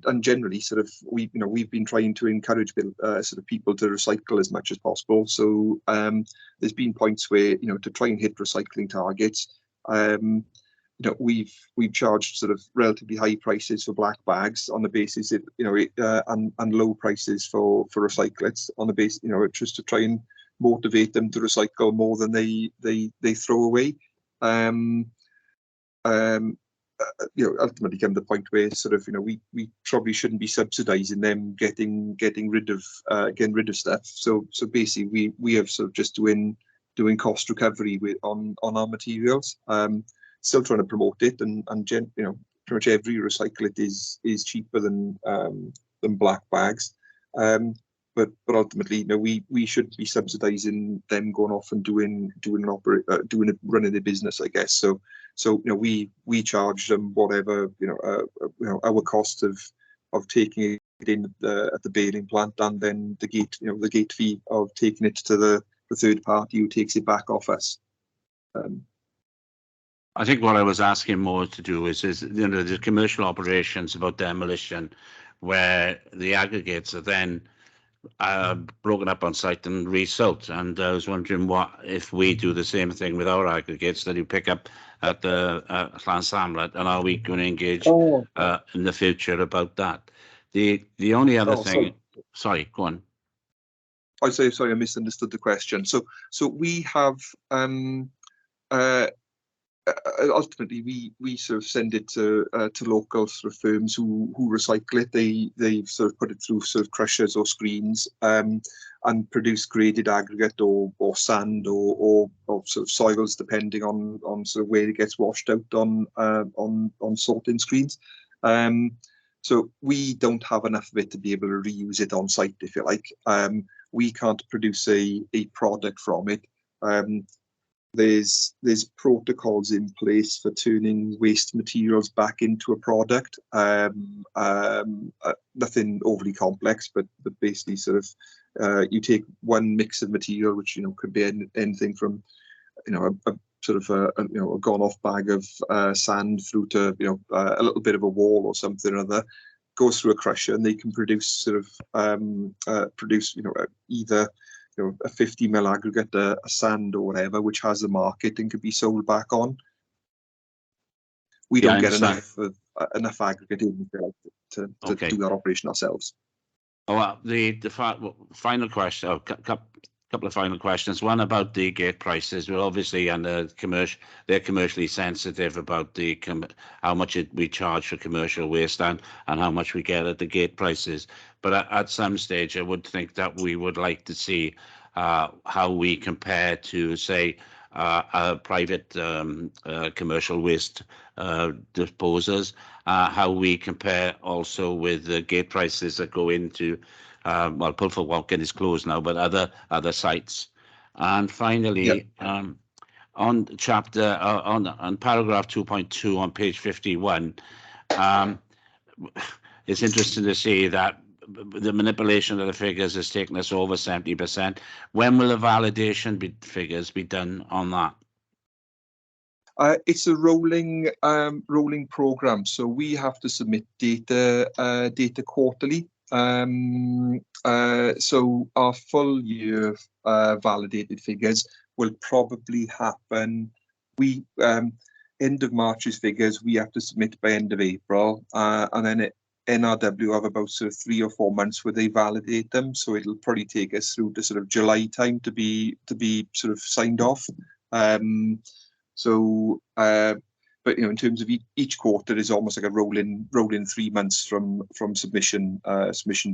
and generally, sort of we've been trying to encourage sort of people to recycle as much as possible. So there's been points where to try and hit recycling targets. We've charged sort of relatively high prices for black bags on the basis that and low prices for recyclates on the base just to try and motivate them to recycle more than they throw away. Ultimately come to the point where sort of we probably shouldn't be subsidising them getting rid of stuff. So basically we have sort of just doing cost recovery on our materials. Still trying to promote it, and pretty much every recyclate is cheaper than black bags. But but ultimately, we should be subsidising them going off and running their business, I guess. So we charge them whatever our cost of taking it in at the baling plant, and then the gate fee of taking it to the third party who takes it back off us. I think what I was asking more to do is the commercial operations about demolition, where the aggregates are then broken up on site and resold. And I was wondering what if we do the same thing with our aggregates that you pick up at the Llansamlet, and are we going to engage in the future about that? The only other thing. Sorry, go on. I say sorry, I misunderstood the question. So we have ultimately we sort of send it to local sort of firms who recycle it. They sort of put it through sort of crushers or screens and produce graded aggregate or sand or sort of soils, depending on sort of where it gets washed out on sorting screens. So we don't have enough of it to be able to reuse it on site, if you like. We can't produce a product from it. There's protocols in place for turning waste materials back into a product. Nothing overly complex, but basically sort of you take one mix of material, which could be anything from a sort of a gone off bag of sand through to a little bit of a wall or something or other, goes through a crusher, and they can produce sort of either a 50 mil aggregate, a sand or whatever, which has a market and could be sold back on. We don't get enough aggregate in to do that operation ourselves. Oh, the final question, a couple of final questions. One about the gate prices. We're obviously they're commercially sensitive about how much we charge for commercial waste and how much we get at the gate prices. But at some stage, I would think that we would like to see how we compare to, say, private commercial waste disposers, how we compare also with the gate prices that go into, well, Pulford Walking is closed now, but other sites. And finally, on chapter, on paragraph 2.2 on page 51, it's interesting to see that the manipulation of the figures has taken us over 70%. When will the validation figures be done on that? It's a rolling program, so we have to submit data quarterly. So our full year validated figures will probably happen. End of March's figures we have to submit by end of April, and then NRW have about sort of 3 or 4 months where they validate them. So it'll probably take us through to sort of July time to be sort of signed off. But in terms of each quarter is almost like a rolling 3 months from submission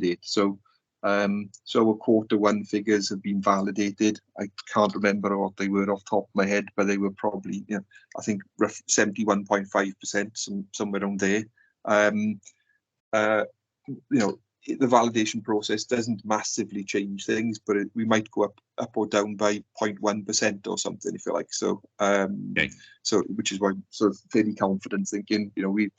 date. So our quarter one figures have been validated. I can't remember what they were off the top of my head, but they were probably I think 71.5%, somewhere around there. The validation process doesn't massively change things, but we might go up or down by 0.1% or something, if you like. So, so which is why I'm sort of fairly confident, thinking we'll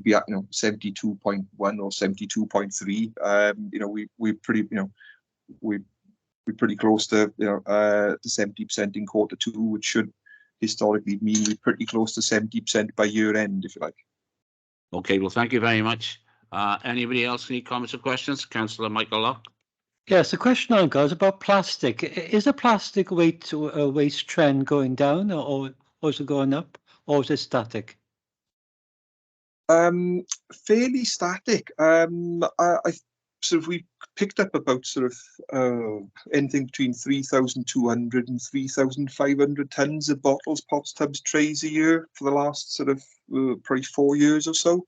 be at 72.1 or 72.3. We're pretty close to the 70% in quarter two, which should historically mean we're pretty close to 70% by year end, if you like. Okay, well, thank you very much. Anybody else need comments or questions? Councillor Michael Locke. Yes, the question I've got is about plastic. Is the plastic waste trend going down, or is it going up, or is it static? Fairly static. We picked up about sort of anything between 3,200 and 3,500 tons of bottles, pots, tubs, trays a year for the last sort of probably 4 years or so.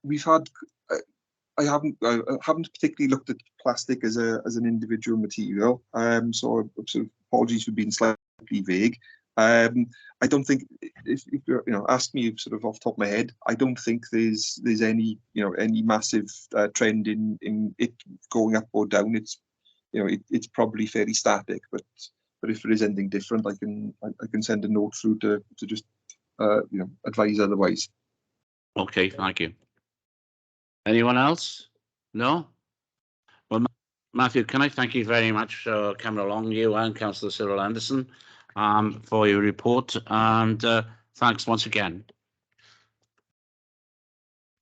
We've had. I haven't particularly looked at plastic as an individual material. So sort of apologies for being slightly vague. I don't think if you ask me sort of off the top of my head, I don't think there's any any massive trend in it going up or down. It's it's probably fairly static, but if there is anything different, I can send a note through to just advise otherwise. Okay, thank you. Anyone else? No? Well, Matthew, can I thank you very much for coming along, you and Councillor Cyril Anderson, for your report, and thanks once again.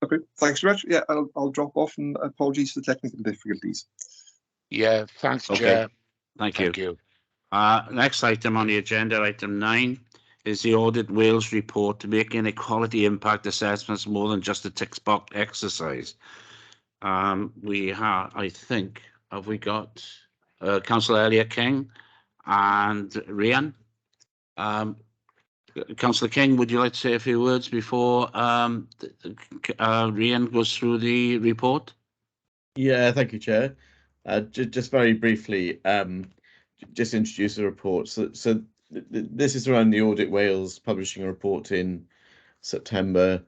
Okay, thanks very much. Yeah, I'll drop off, and apologies for the technical difficulties. Yeah, thanks, Okay, Chair. thank Thank you. you. Next item on the agenda, item 9, is the Audit Wales report, making equality impact assessments more than just a tick box exercise. We have, I think, have we got Councillor Elliot King and Rhian? Councillor King, would you like to say a few words before Rhian goes through the report? Yeah, thank you, Chair. Just very briefly, just introduce the report. So this is around the Audit Wales publishing a report in September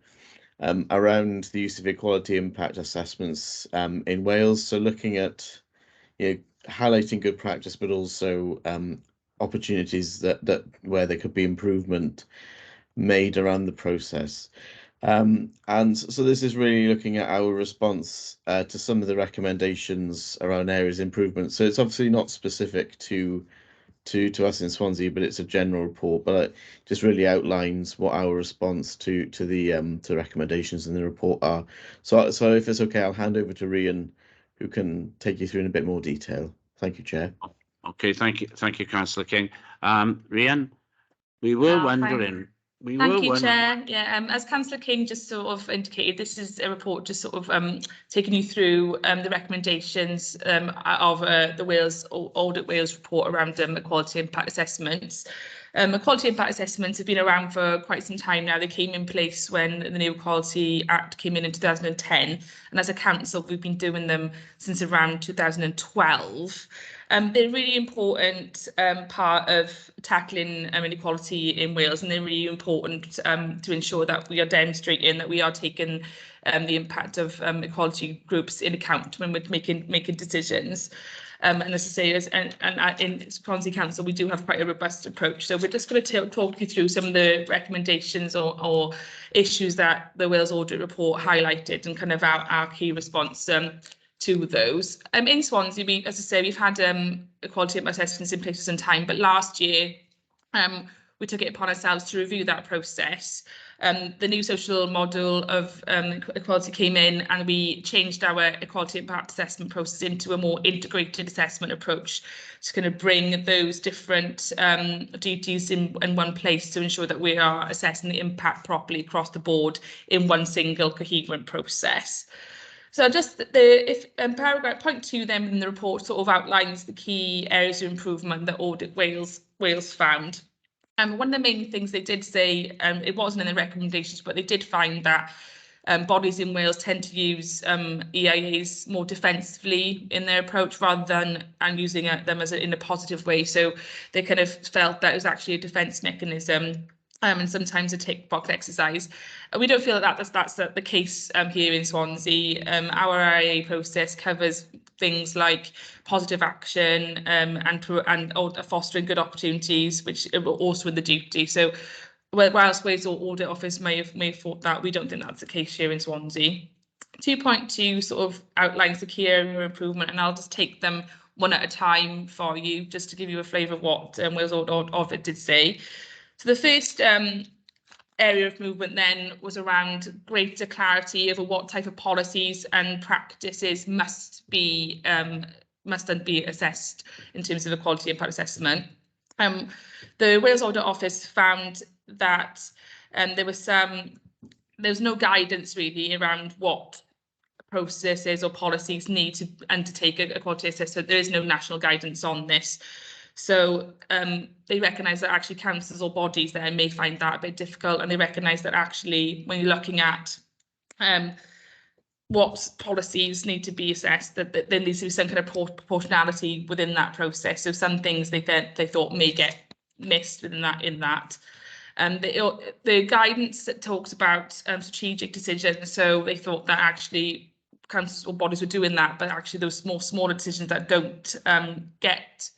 around the use of equality impact assessments in Wales. So looking at highlighting good practice, but also opportunities that where there could be improvement made around the process. And so this is really looking at our response to some of the recommendations around areas of improvement. So it's obviously not specific to us in Swansea, but it's a general report. But it just really outlines what our response to the recommendations in the report are. So if it's okay, I'll hand over to Rhian, who can take you through in a bit more detail. Thank you, Chair. Okay, thank you, Councillor King. Rhian, we were wondering. Thank you, Chair. Yeah, as Councillor King just sort of indicated, this is a report just sort of taking you through the recommendations of the Audit Wales report around equality impact assessments. Equality impact assessments have been around for quite some time now. They came in place when the new Equality Act came in 2010, and as a council, we've been doing them since around 2012. They're a really important part of tackling inequality in Wales, and they're really important to ensure that we are demonstrating that we are taking the impact of equality groups in account when we're making decisions. And as I say, in Swansea Council, we do have quite a robust approach. So we're just going to talk you through some of the recommendations or issues that the Wales Audit Report highlighted and kind of our key response to those. In Swansea, as I say, we've had equality assessments in place for some time, but last year we took it upon ourselves to review that process. The new social model of equality came in, and we changed our equality impact assessment process into a more integrated assessment approach to kind of bring those different duties in one place to ensure that we are assessing the impact properly across the board in one single coherent process. So just paragraph point 2 then in the report sort of outlines the key areas of improvement that Audit Wales found. One of the main things they did say, it wasn't in the recommendations, but they did find that bodies in Wales tend to use EIAs more defensively in their approach rather than using them in a positive way. So they kind of felt that it was actually a defence mechanism. And sometimes a tick box exercise. We don't feel that that's the case here in Swansea. Our RIA process covers things like positive action and fostering good opportunities, which are also in the duty. So whilst Wales Audit Office may have thought that, we don't think that's the case here in Swansea. 2.2 sort of outlines the key area of improvement, and I'll just take them one at a time for you, just to give you a flavour of what Wales Audit did say. So the first area of movement then was around greater clarity over what type of policies and practices must be assessed in terms of equality impact assessment. The Wales Audit Office found that there was no guidance really around what processes or policies need to undertake a equality assessment. There is no national guidance on this. So they recognise that actually councils or bodies there may find that a bit difficult, and they recognise that actually when you're looking at what policies need to be assessed, that there needs to be some kind of proportionality within that process. So some things they thought may get missed within that. The guidance that talks about strategic decisions, so they thought that actually councils or bodies were doing that, but actually those smaller decisions that don't get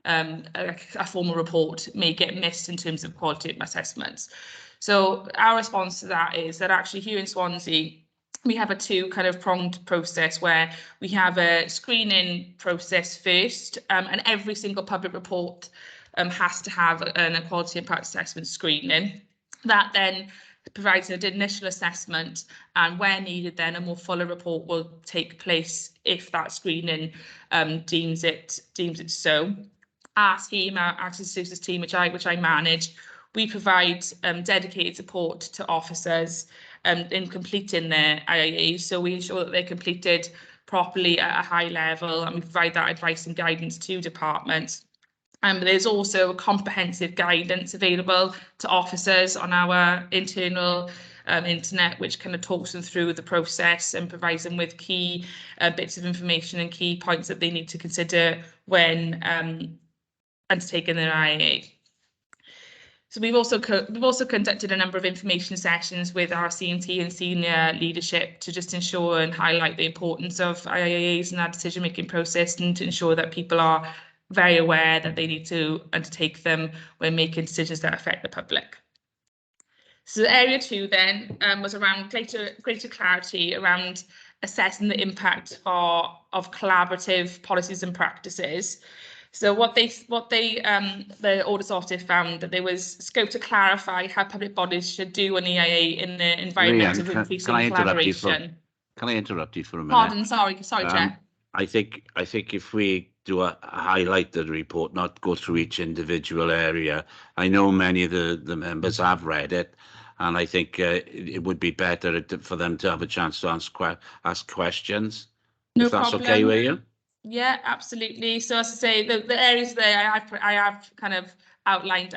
a formal report may get missed in terms of quality assessments. So our response to that is that actually here in Swansea, we have a two kind of pronged process where we have a screening process first, and every single public report has to have an equality impact assessment screening. That then provides an initial assessment, and where needed then a more fuller report will take place if that screening deems it so. Our team, our Access Services team, which I manage, we provide dedicated support to officers in completing their IIAs. So we ensure that they're completed properly at a high level, and we provide that advice and guidance to departments. There's also comprehensive guidance available to officers on our internal internet, which kind of talks them through the process and provides them with key bits of information and key points that they need to consider when undertaking their IIA. So we've also conducted a number of information sessions with our CMT and senior leadership to just ensure and highlight the importance of IIAs in our decision-making process, and to ensure that people are very aware that they need to undertake them when making decisions that affect the public. So area 2 then was around greater clarity around assessing the impact of collaborative policies and practices. So the audit officer found that there was scope to clarify how public bodies should do an EIA in the environment of increasing collaboration. Can I interrupt you for a minute? Pardon, sorry, Chair. I think if we do a highlight the report, not go through each individual area. I know many of the members have read it, and I think it would be better for them to have a chance to ask questions. No if that's problem. okay with you. Yeah, absolutely. So as I say, the areas there I have kind of outlined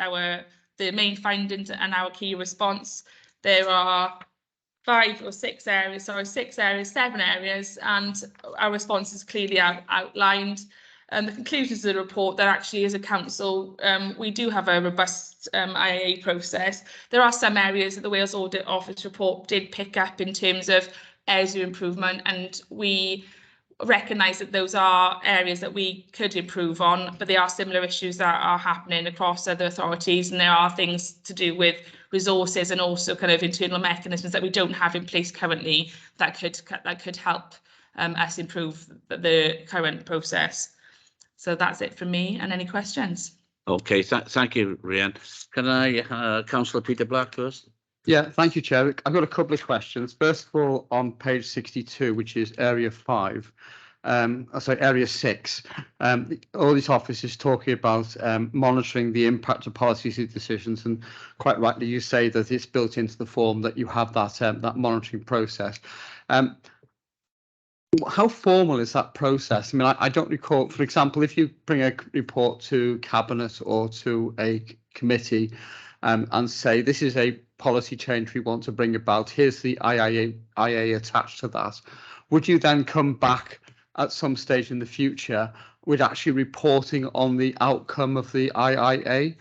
the main findings and our key response. There are 7 areas, and our response is clearly outlined. And the conclusions of the report that actually as a council, we do have a robust IIA process. There are some areas that the Wales Audit Office report did pick up in terms of areas of improvement, and we recognise that those are areas that we could improve on, but there are similar issues that are happening across other authorities, and there are things to do with resources and also kind of internal mechanisms that we don't have in place currently that could help us improve the current process. So that's it from me. And any questions? Okay, thank you, Rhian. Can I, Councillor Peter Black first? Yeah, thank you, Chair. I've got a couple of questions. First of all, on page 62, which is area 5, area 6, Audit Office is talking about monitoring the impact of policies and decisions, and quite rightly you say that it's built into the form that you have that monitoring process. How formal is that process? I mean, I don't recall, for example, if you bring a report to Cabinet or to a committee and say this is a policy change we want to bring about, here's the IIA attached to that, would you then come back at some stage in the future with actually reporting on the outcome of the IIA?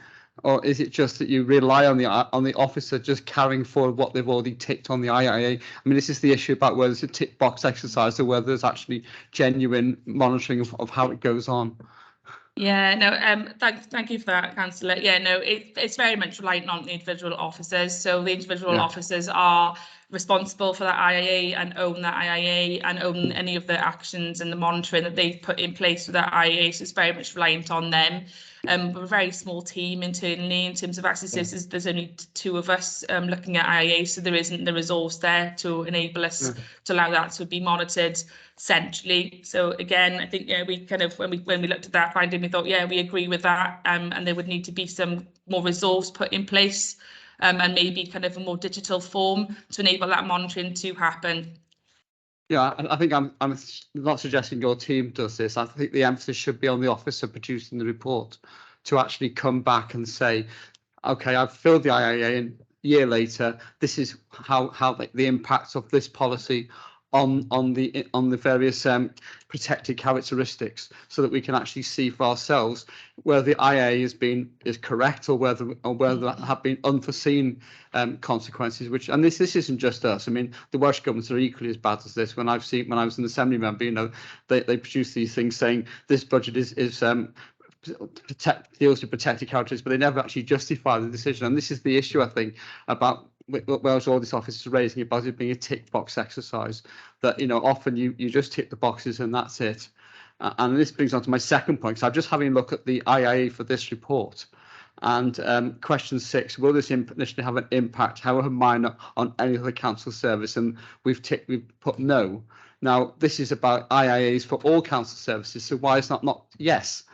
Or is it just that you rely on the officer just carrying forward what they've already ticked on the IIA? I mean, this is the issue about whether it's a tick box exercise or whether there's actually genuine monitoring of how it goes on. Yeah, no, thank you for that, Councillor. Yeah, no, it's very much reliant on the individual officers. So the individual officers are responsible for that IIA and own that IIA and own any of the actions and the monitoring that they've put in place for that IIA. So it's very much reliant on them. We're a very small team internally in terms of access services. There's only 2 of us looking at IIA, so there isn't the resource there to enable us to allow that to be monitored centrally. So again, I think we kind of when we looked at that finding, we thought we agree with that, and there would need to be some more resource put in place, and maybe kind of a more digital form to enable that monitoring to happen. Yeah, I think I'm not suggesting your team does this. I think the emphasis should be on the officer producing the report to actually come back and say, OK, I've filled the IIA, and a year later, this is how the impact of this policy on the various protected characteristics, so that we can actually see for ourselves whether the IA is correct, or whether there have been unforeseen consequences. And this isn't just us. I mean, the Welsh governments are equally as bad as this. When I was an Assembly member, you know, they produce these things saying this budget deals with protected characteristics, but they never actually justify the decision. And this is the issue, I think, about what Welsh Audit Office is raising about it being a tick box exercise. That, you know, often you just tick the boxes and that's it. And this brings on to my second point. So I'm just having a look at the IIA for this report. And question 6: will this initially have an impact, however minor, on any other council service? And we've put no. Now this is about IIAs for all council services. So why is not yes?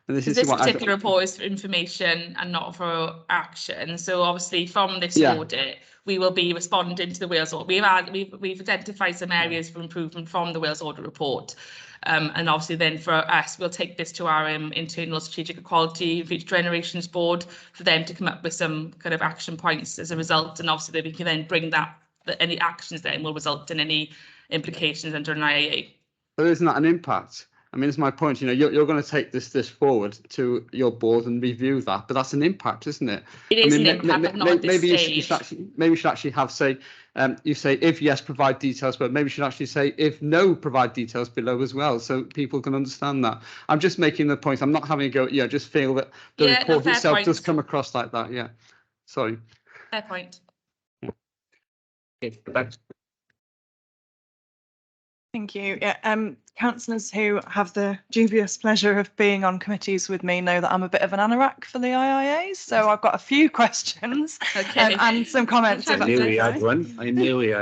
And this particular report is for information and not for action. So obviously from this audit, we will be responding to the Wales audit. We've identified some areas for improvement from the Wales audit report. And obviously then for us, we'll take this to our internal strategic equality future generations board for them to come up with some kind of action points as a result. And obviously we can then bring that any actions then will result in any implications under an IAA. But isn't that an impact? I mean, it's my point. You know, you're going to take this forward to your board and review that, but that's an impact, isn't it? It is an impact, but not at this stage. Maybe you should actually have you say if yes, provide details, but maybe you should actually say if no, provide details below as well, so people can understand that. I'm just making the point. I'm not having a go. Yeah, just feel that the report itself does come across like that. Yeah, sorry. Fair point. Thank you. Yeah, councillors who have the dubious pleasure of being on committees with me know that I'm a bit of an anorak for the IIAs, so I've got a few questions and some comments. I knew we had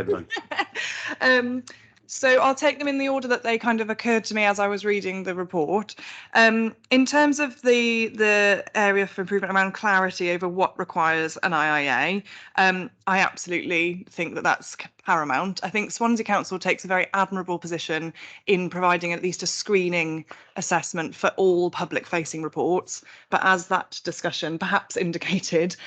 one. So I'll take them in the order that they kind of occurred to me as I was reading the report. In terms of the area for improvement around clarity over what requires an IIA, I absolutely think that that's paramount. I think Swansea Council takes a very admirable position in providing at least a screening assessment for all public-facing reports. But as that discussion perhaps indicated,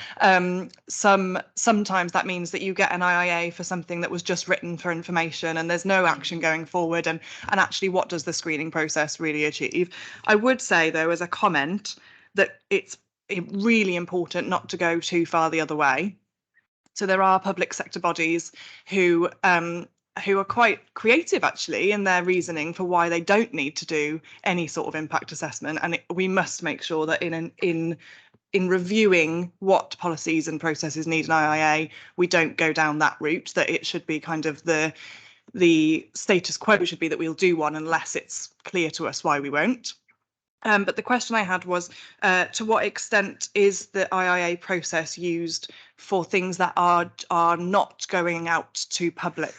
sometimes that means that you get an IIA for something that was just written for information and there's no action going forward. And actually, what does the screening process really achieve? I would say, though, as a comment, that it's really important not to go too far the other way. So there are public sector bodies who are quite creative, actually, in their reasoning for why they don't need to do any sort of impact assessment. And we must make sure that in reviewing what policies and processes need an IIA, we don't go down that route, that it should be kind of the status quo should be that we'll do one unless it's clear to us why we won't. But the question I had was, to what extent is the IIA process used for things that are not going out to public,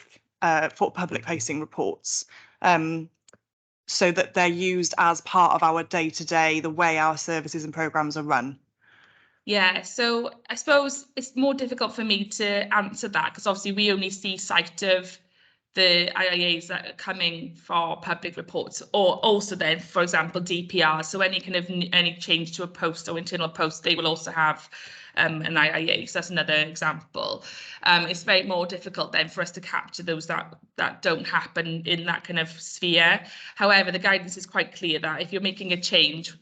for public-facing reports, so that they're used as part of our day-to-day, the way our services and programmes are run? Yeah, so I suppose it's more difficult for me to answer that because obviously we only see sight of the IIAs that are coming for public reports, or also then, for example, DPR. So any kind of any change to a post or internal post, they will also have an IIA. So that's another example. It's very more difficult then for us to capture those that don't happen in that kind of sphere. However, the guidance is quite clear that if you're making a change,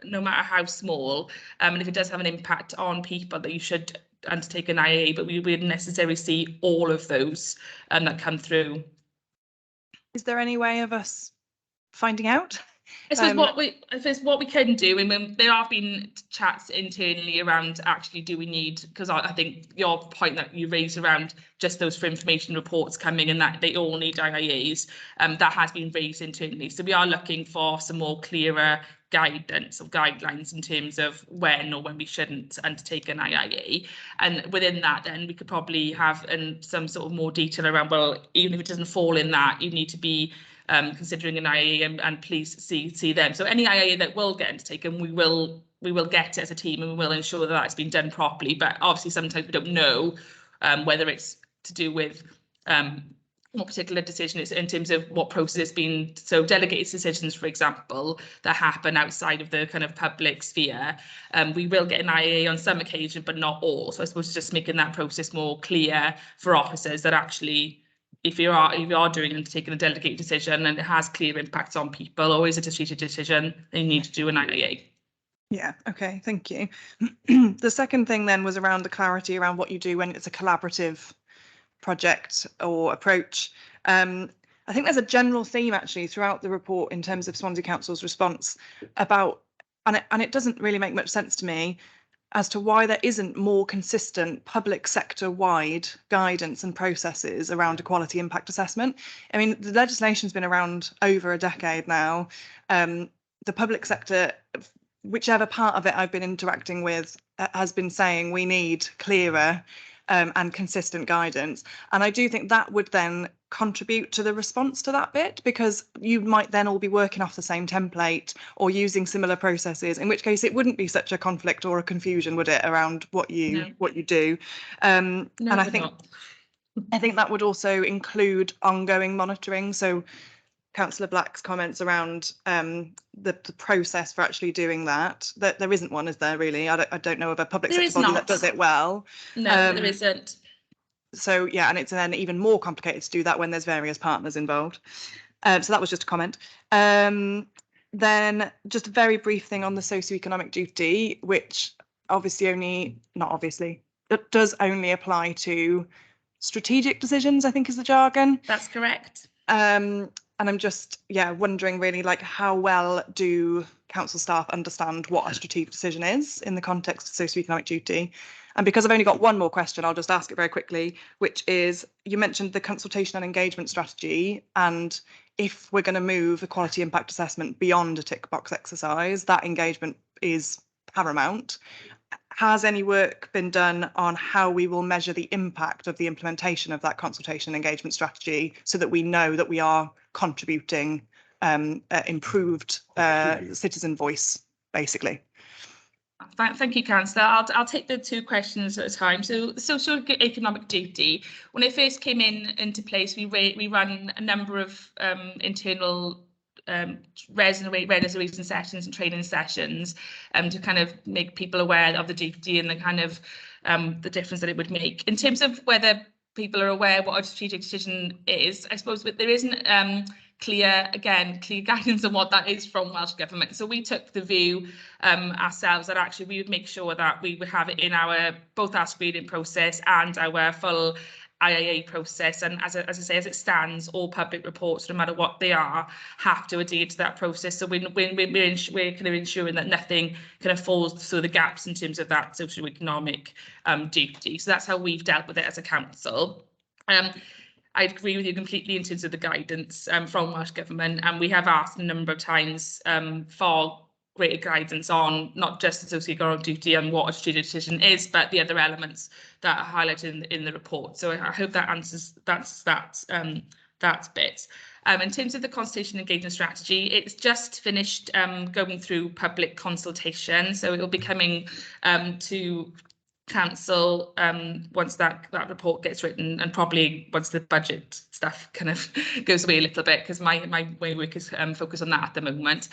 no matter how small, and if it does have an impact on people, that you should undertake an IIA, but we wouldn't necessarily see all of those that come through. Is there any way of us finding out? I suppose what we can do, and there have been chats internally around actually do we need, because I think your point that you raised around just those for information reports coming and that they all need IIAs, that has been raised internally. So we are looking for some more clearer guidance or guidelines in terms of when or when we shouldn't undertake an IIA, and within that then we could probably have some sort of more detail around, well, even if it doesn't fall in that, you need to be considering an IIA and please see them. So any IIA that will get undertaken, we will get it as a team and we will ensure that that's been done properly. But obviously sometimes we don't know whether it's to do with what particular decision is in terms of what process has been. So delegated decisions, for example, that happen outside of the kind of public sphere, we will get an IIA on some occasion, but not all. So I suppose just making that process more clear for officers that actually if you are doing and taking a delegated decision and it has clear impacts on people, or is it a strategic decision, then you need to do an IIA. Yeah, okay, thank you. The second thing then was around the clarity around what you do when it's a collaborative project or approach. I think there's a general theme actually throughout the report in terms of Swansea Council's response about, and it doesn't really make much sense to me, as to why there isn't more consistent public sector wide guidance and processes around equality impact assessment. I mean, the legislation's been around over a decade now. The public sector, whichever part of it I've been interacting with, has been saying we need clearer and consistent guidance. And I do think that would then contribute to the response to that bit, because you might then all be working off the same template or using similar processes, in which case it wouldn't be such a conflict or a confusion, would it, around what you do. No, and I think that would also include ongoing monitoring. So Councillor Black's comments around the process for actually doing that there isn't one, is there really? I don't know of a public sector body that does it well. No, there isn't. So yeah, and it's then even more complicated to do that when there's various partners involved. So that was just a comment. Then just a very brief thing on the socioeconomic duty, which it does only apply to strategic decisions, I think is the jargon. That's correct. And I'm just, wondering really, like, how well do council staff understand what a strategic decision is in the context of socioeconomic duty? And because I've only got one more question, I'll just ask it very quickly, which is, you mentioned the consultation and engagement strategy, and if we're going to move equality impact assessment beyond a tick box exercise, that engagement is paramount. Has any work been done on how we will measure the impact of the implementation of that consultation and engagement strategy, so that we know that we are contributing improved citizen voice, basically? Thank you, Councillor. I'll take the two questions at a time. So the socio-economic duty, when it first came into place, we ran a number of internal reservation sessions and training sessions to kind of make people aware of the duty and the kind of the difference that it would make. In terms of whether people are aware what a strategic decision is, I suppose there isn't clear guidance on what that is from Welsh Government. So we took the view ourselves that actually we would make sure that we would have it in both our screening process and our full IIA process, and as I say, as it stands, all public reports, no matter what they are, have to adhere to that process. So we're kind of ensuring that nothing kind of falls through the gaps in terms of that socio-economic duty. So that's how we've dealt with it as a council. I agree with you completely in terms of the guidance from Welsh Government, and we have asked a number of times for greater guidance on not just the socio-economic duty and what a strategic decision is, but the other elements that are highlighted in the report. So I hope that answers that bit. In terms of the consultation engagement strategy, it's just finished going through public consultation, so it will be coming to council once that report gets written, and probably once the budget stuff kind of goes away a little bit, because my work is focused on that at the moment.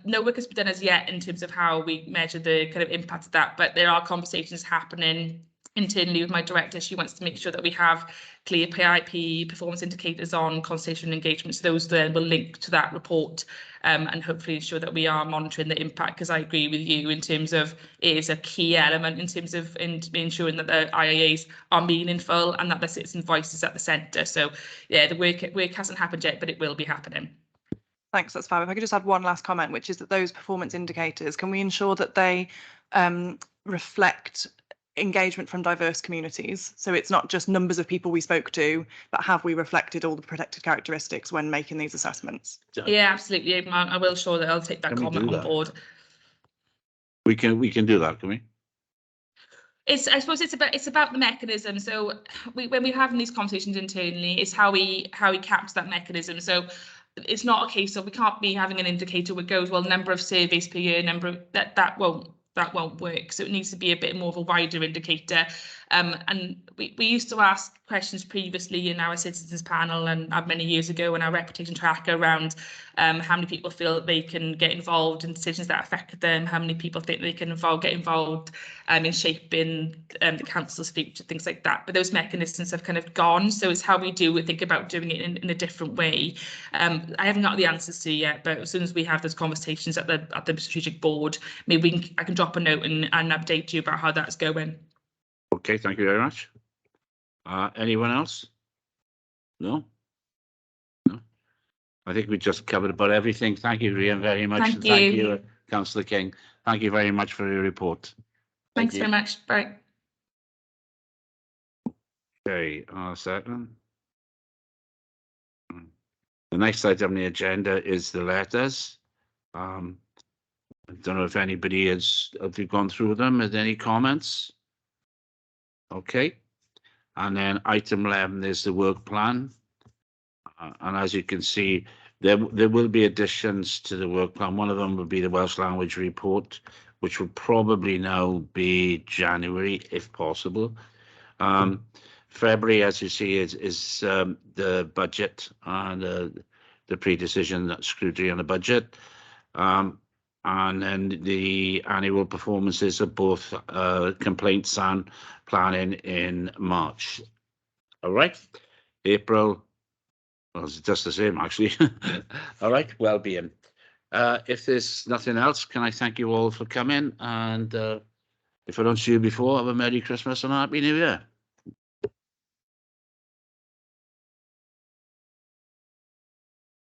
No work has been done as yet in terms of how we measure the kind of impact of that, but there are conversations happening internally with my director. She wants to make sure that we have clear PIP performance indicators on consultation and engagement, so those then will link to that report and hopefully ensure that we are monitoring the impact, because I agree with you in terms of it is a key element in terms of ensuring that the IIAs are meaningful and that the citizen voice is at the centre. So yeah, the work hasn't happened yet, but it will be happening. Thanks, that's fab. If I could just add one last comment, which is that those performance indicators, can we ensure that they reflect engagement from diverse communities? So it's not just numbers of people we spoke to, but have we reflected all the protected characteristics when making these assessments? Yeah, absolutely. I will show that. I'll take that comment on board. We can do that, can we? I suppose it's about the mechanism. So when we're having these conversations internally, it's how we capture that mechanism. So it's not a case of we can't be having an indicator which goes, well, number of surveys per year, that won't work. So it needs to be a bit more of a wider indicator. And we used to ask questions previously in our citizens panel and many years ago in our reputation tracker around how many people feel that they can get involved in decisions that affect them, how many people think they can get involved in shaping the council's future, things like that. But those mechanisms have kind of gone. So it's how we think about doing it in a different way. I haven't got the answers to yet, but as soon as we have those conversations at the strategic board, maybe I can drop a note and update you about how that's going. Okay, thank you very much. Anyone else? No? No? I think we just covered about everything. Thank you, Rhian, very much. Thank and thank you. you, Councillor King. Thank you very much for your report. Thanks very much. Bye. Okay, second. The next item on the agenda is the letters. I don't know if anybody have you gone through them? Is there any comments? Okay. And then item 11 is the work plan. And as you can see, there will be additions to the work plan. One of them will be the Welsh language report, which will probably now be January, if possible. February, as you see, is the budget and the pre-decision scrutiny on the budget. And then the annual performances of both complaints and planning in March. All right. April, well, it's just the same, actually. All right, well-being. If there's nothing else, can I thank you all for coming? And if I don't see you before, have a Merry Christmas and a Happy New Year.